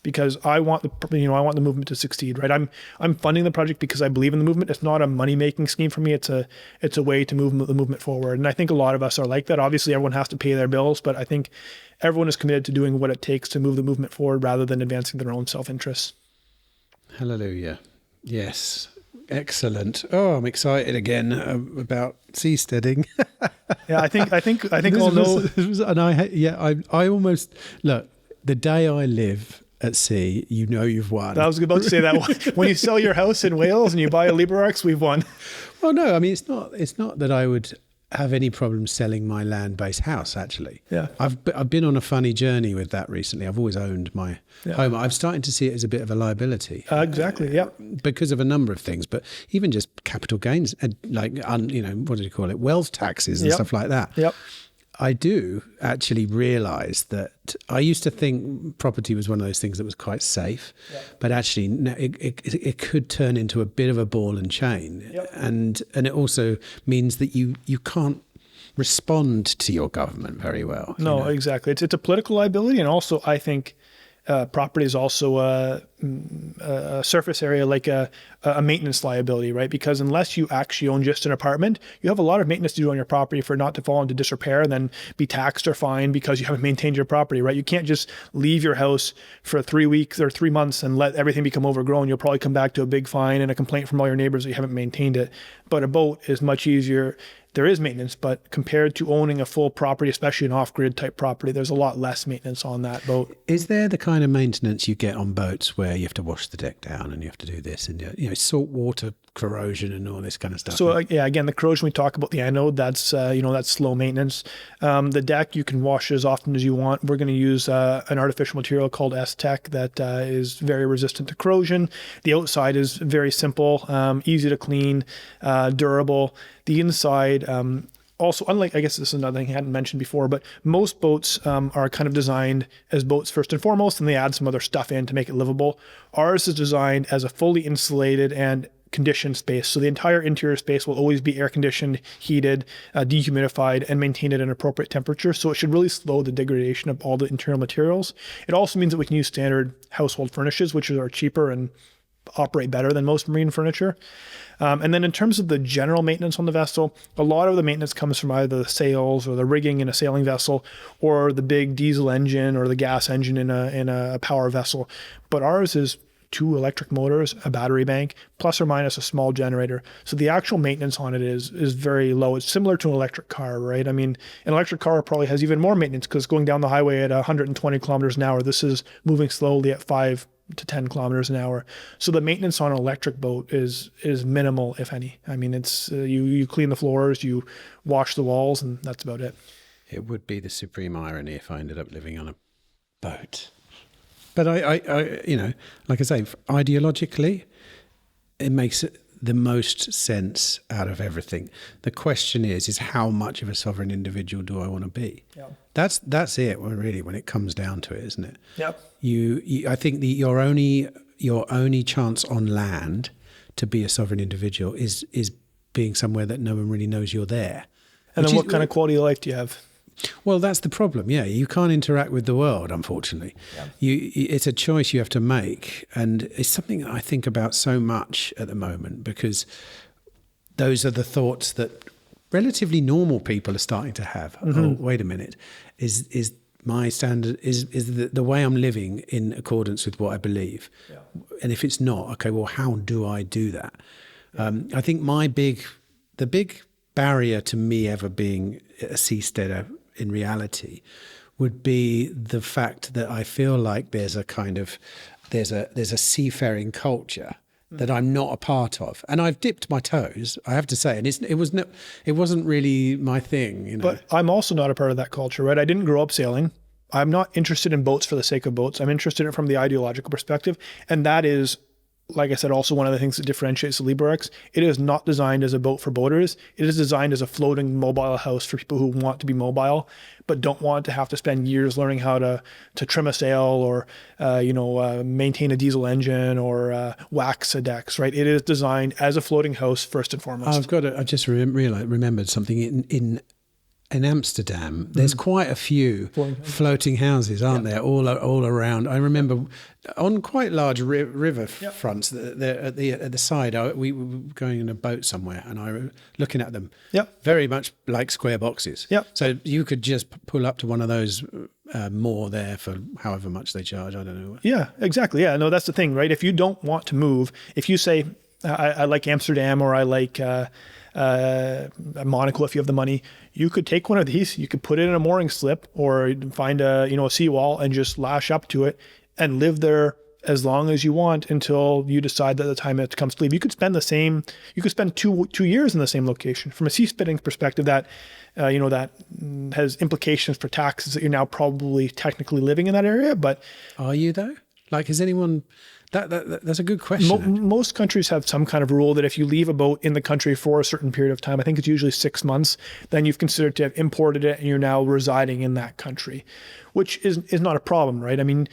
because I want the movement to succeed, right? I'm funding the project because I believe in the movement. It's not a money-making scheme for me. It's a way to move the movement forward. And I think a lot of us are like that. Obviously, everyone has to pay their bills, but I think everyone is committed to doing what it takes to move the movement forward rather than advancing their own self-interests. Hallelujah. Yes. Excellent. Oh, I'm excited again about seasteading. Yeah, I think I'll know. I almost look, the day I live at sea, you've won. I was about to say that when you sell your house in Wales and you buy a LiberArx, we've won. Well, no, I mean it's not that I would have any problem selling my land-based house. Actually, yeah, I've been on a funny journey with that recently. I've always owned my home. I'm starting to see it as a bit of a liability. Exactly. Yeah, because of a number of things, but even just capital gains, what do you call it, wealth taxes and stuff like that. Yep. I do actually realise that I used to think property was one of those things that was quite safe, but actually it could turn into a bit of a ball and chain, and it also means that you can't respond to your government very well. No, exactly. It's a political liability, and also I think property is also a surface area, like a maintenance liability, right? Because unless you actually own just an apartment, you have a lot of maintenance to do on your property for it not to fall into disrepair and then be taxed or fined because you haven't maintained your property, right? You can't just leave your house for 3 weeks or 3 months and let everything become overgrown. You'll probably come back to a big fine and a complaint from all your neighbors that you haven't maintained it. But a boat is much easier. There is maintenance, but compared to owning a full property, especially an off-grid type property, there's a lot less maintenance on that boat. Is there the kind of maintenance you get on boats where you have to wash the deck down and you have to do this and salt water corrosion and all this kind of stuff? So again, the corrosion, we talk about the anode, that's that's slow maintenance. The deck you can wash as often as you want. We're going to use an artificial material called S-Tech that is very resistant to corrosion. The outside is very simple, easy to clean, durable. The inside, also, unlike, I guess this is another thing I hadn't mentioned before, but most boats are kind of designed as boats first and foremost, and they add some other stuff in to make it livable. Ours is designed as a fully insulated and conditioned space. So the entire interior space will always be air conditioned, heated, dehumidified, and maintained at an appropriate temperature. So it should really slow the degradation of all the internal materials. It also means that we can use standard household furnishes, which are cheaper and operate better than most marine furniture. And then in terms of the general maintenance on the vessel, a lot of the maintenance comes from either the sails or the rigging in a sailing vessel or the big diesel engine or the gas engine in a power vessel. But ours is 2 electric motors, a battery bank, plus or minus a small generator. So the actual maintenance on it is very low. It's similar to an electric car, right? I mean, an electric car probably has even more maintenance because going down the highway at 120 kilometers an hour, this is moving slowly at 5 to 10 kilometers an hour. So the maintenance on an electric boat is minimal, if any. I mean, it's you clean the floors, you wash the walls, and that's about it. It would be the supreme irony if I ended up living on a boat. But I like I say, ideologically, it makes the most sense out of everything. The question is how much of a sovereign individual do I want to be? Yeah. That's it, really, when it comes down to it, isn't it? Yep. I think your only chance on land to be a sovereign individual is being somewhere that no one really knows you're there. And then what kind of quality of life do you have? Well, that's the problem. Yeah, you can't interact with the world, unfortunately. Yeah. It's a choice you have to make, and it's something I think about so much at the moment because those are the thoughts that relatively normal people are starting to have. Mm-hmm. Oh, wait a minute, is my standard is the way I'm living in accordance with what I believe? Yeah. And if it's not, okay, well, how do I do that? Yeah. I think the big barrier to me ever being a seasteader in reality would be the fact that I feel like there's a seafaring culture that I'm not a part of, and I've dipped my toes, I have to say, and it wasn't really my thing, But I'm also not a part of that culture, right? I didn't grow up sailing. I'm not interested in boats for the sake of boats. I'm interested in it from the ideological perspective, and that is, like I said, also one of the things that differentiates the LiberArx. It is not designed as a boat for boaters. It is designed as a floating mobile house for people who want to be mobile, but don't want to have to spend years learning how to trim a sail or, maintain a diesel engine or wax a decks, right? It is designed as a floating house first and foremost. I've just remembered something in in Amsterdam, there's quite a few floating houses, aren't there, all around. I remember on quite large river fronts at the side. We were going in a boat somewhere, and I were looking at them. Very much like square boxes. So you could just pull up to one of those more there for however much they charge. I don't know. Yeah, exactly. Yeah, no, that's the thing, right? If you don't want to move, if you say I like Amsterdam, or I like Monaco, if you have the money, you could take one of these, you could put it in a mooring slip, or find a seawall and just lash up to it and live there as long as you want until you decide that the time it comes to leave. You could spend two years in the same location. From a seasteading perspective, that that has implications for taxes, that you're now probably technically living in that area. But are you though? Like, has anyone? That's a good question. Most countries have some kind of rule that if you leave a boat in the country for a certain period of time, I think it's usually 6 months, then you've considered to have imported it and you're now residing in that country, which is not a problem, right? I mean,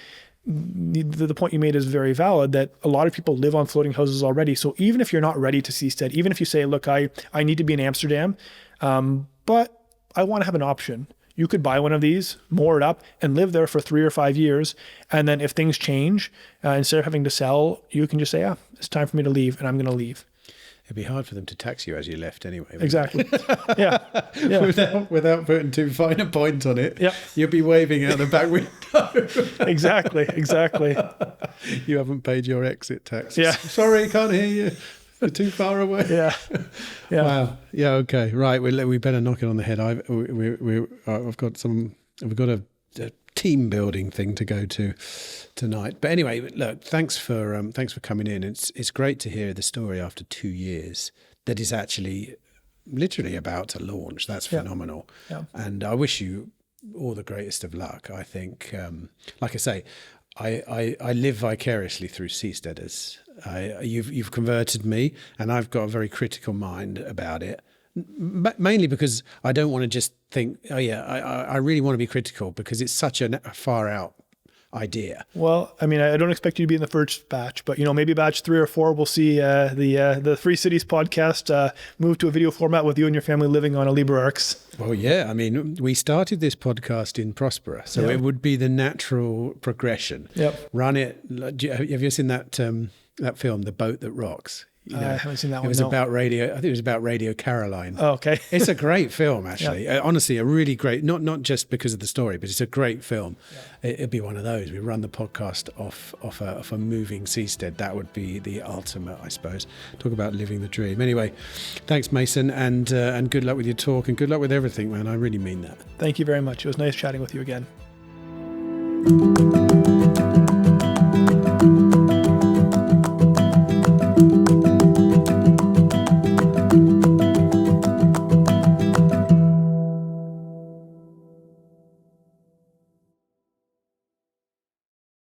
the point you made is very valid, that a lot of people live on floating houses already. So even if you're not ready to seastead, even if you say, look, I need to be in Amsterdam, but I want to have an option. You could buy one of these, moor it up, and live there for 3 or 5 years. And then if things change, instead of having to sell, you can just say, it's time for me to leave, and I'm going to leave. It'd be hard for them to tax you as you left anyway. Exactly. Yeah. Without putting too fine a point on it. You'd be waving out the back window. Exactly. You haven't paid your exit tax. Yeah. Sorry, can't hear you. We're too far away. Yeah. Wow. Yeah. Okay. Right. We better knock it on the head. We've got a team building thing to go to tonight. But anyway, look. Thanks for coming in. It's great to hear the story after 2 years that is actually literally about to launch. That's phenomenal. Yeah. And I wish you all the greatest of luck. I think, like I say, I live vicariously through seasteaders. You've converted me, and I've got a very critical mind about it, mainly because I don't want to just think, I really want to be critical, because it's such a far out idea. Well, I mean, I don't expect you to be in the first batch, but maybe batch 3 or 4 we'll see the Free Cities podcast move to a video format with you and your family living on a LiberArx. Well, yeah, I mean, we started this podcast in Prospera, so it would be the natural progression. Run it. Have you seen that film, The Boat That Rocks? I haven't seen that one. It was about radio. I think it was about Radio Caroline. Oh, okay. It's a great film, actually. Honestly, a really great. Not just because of the story, but it's a great film. It'd be one of those. We run the podcast off a moving seastead. That would be the ultimate, I suppose. Talk about living the dream. Anyway, thanks, Mason, and good luck with your talk, and good luck with everything, man. I really mean that. Thank you very much. It was nice chatting with you again.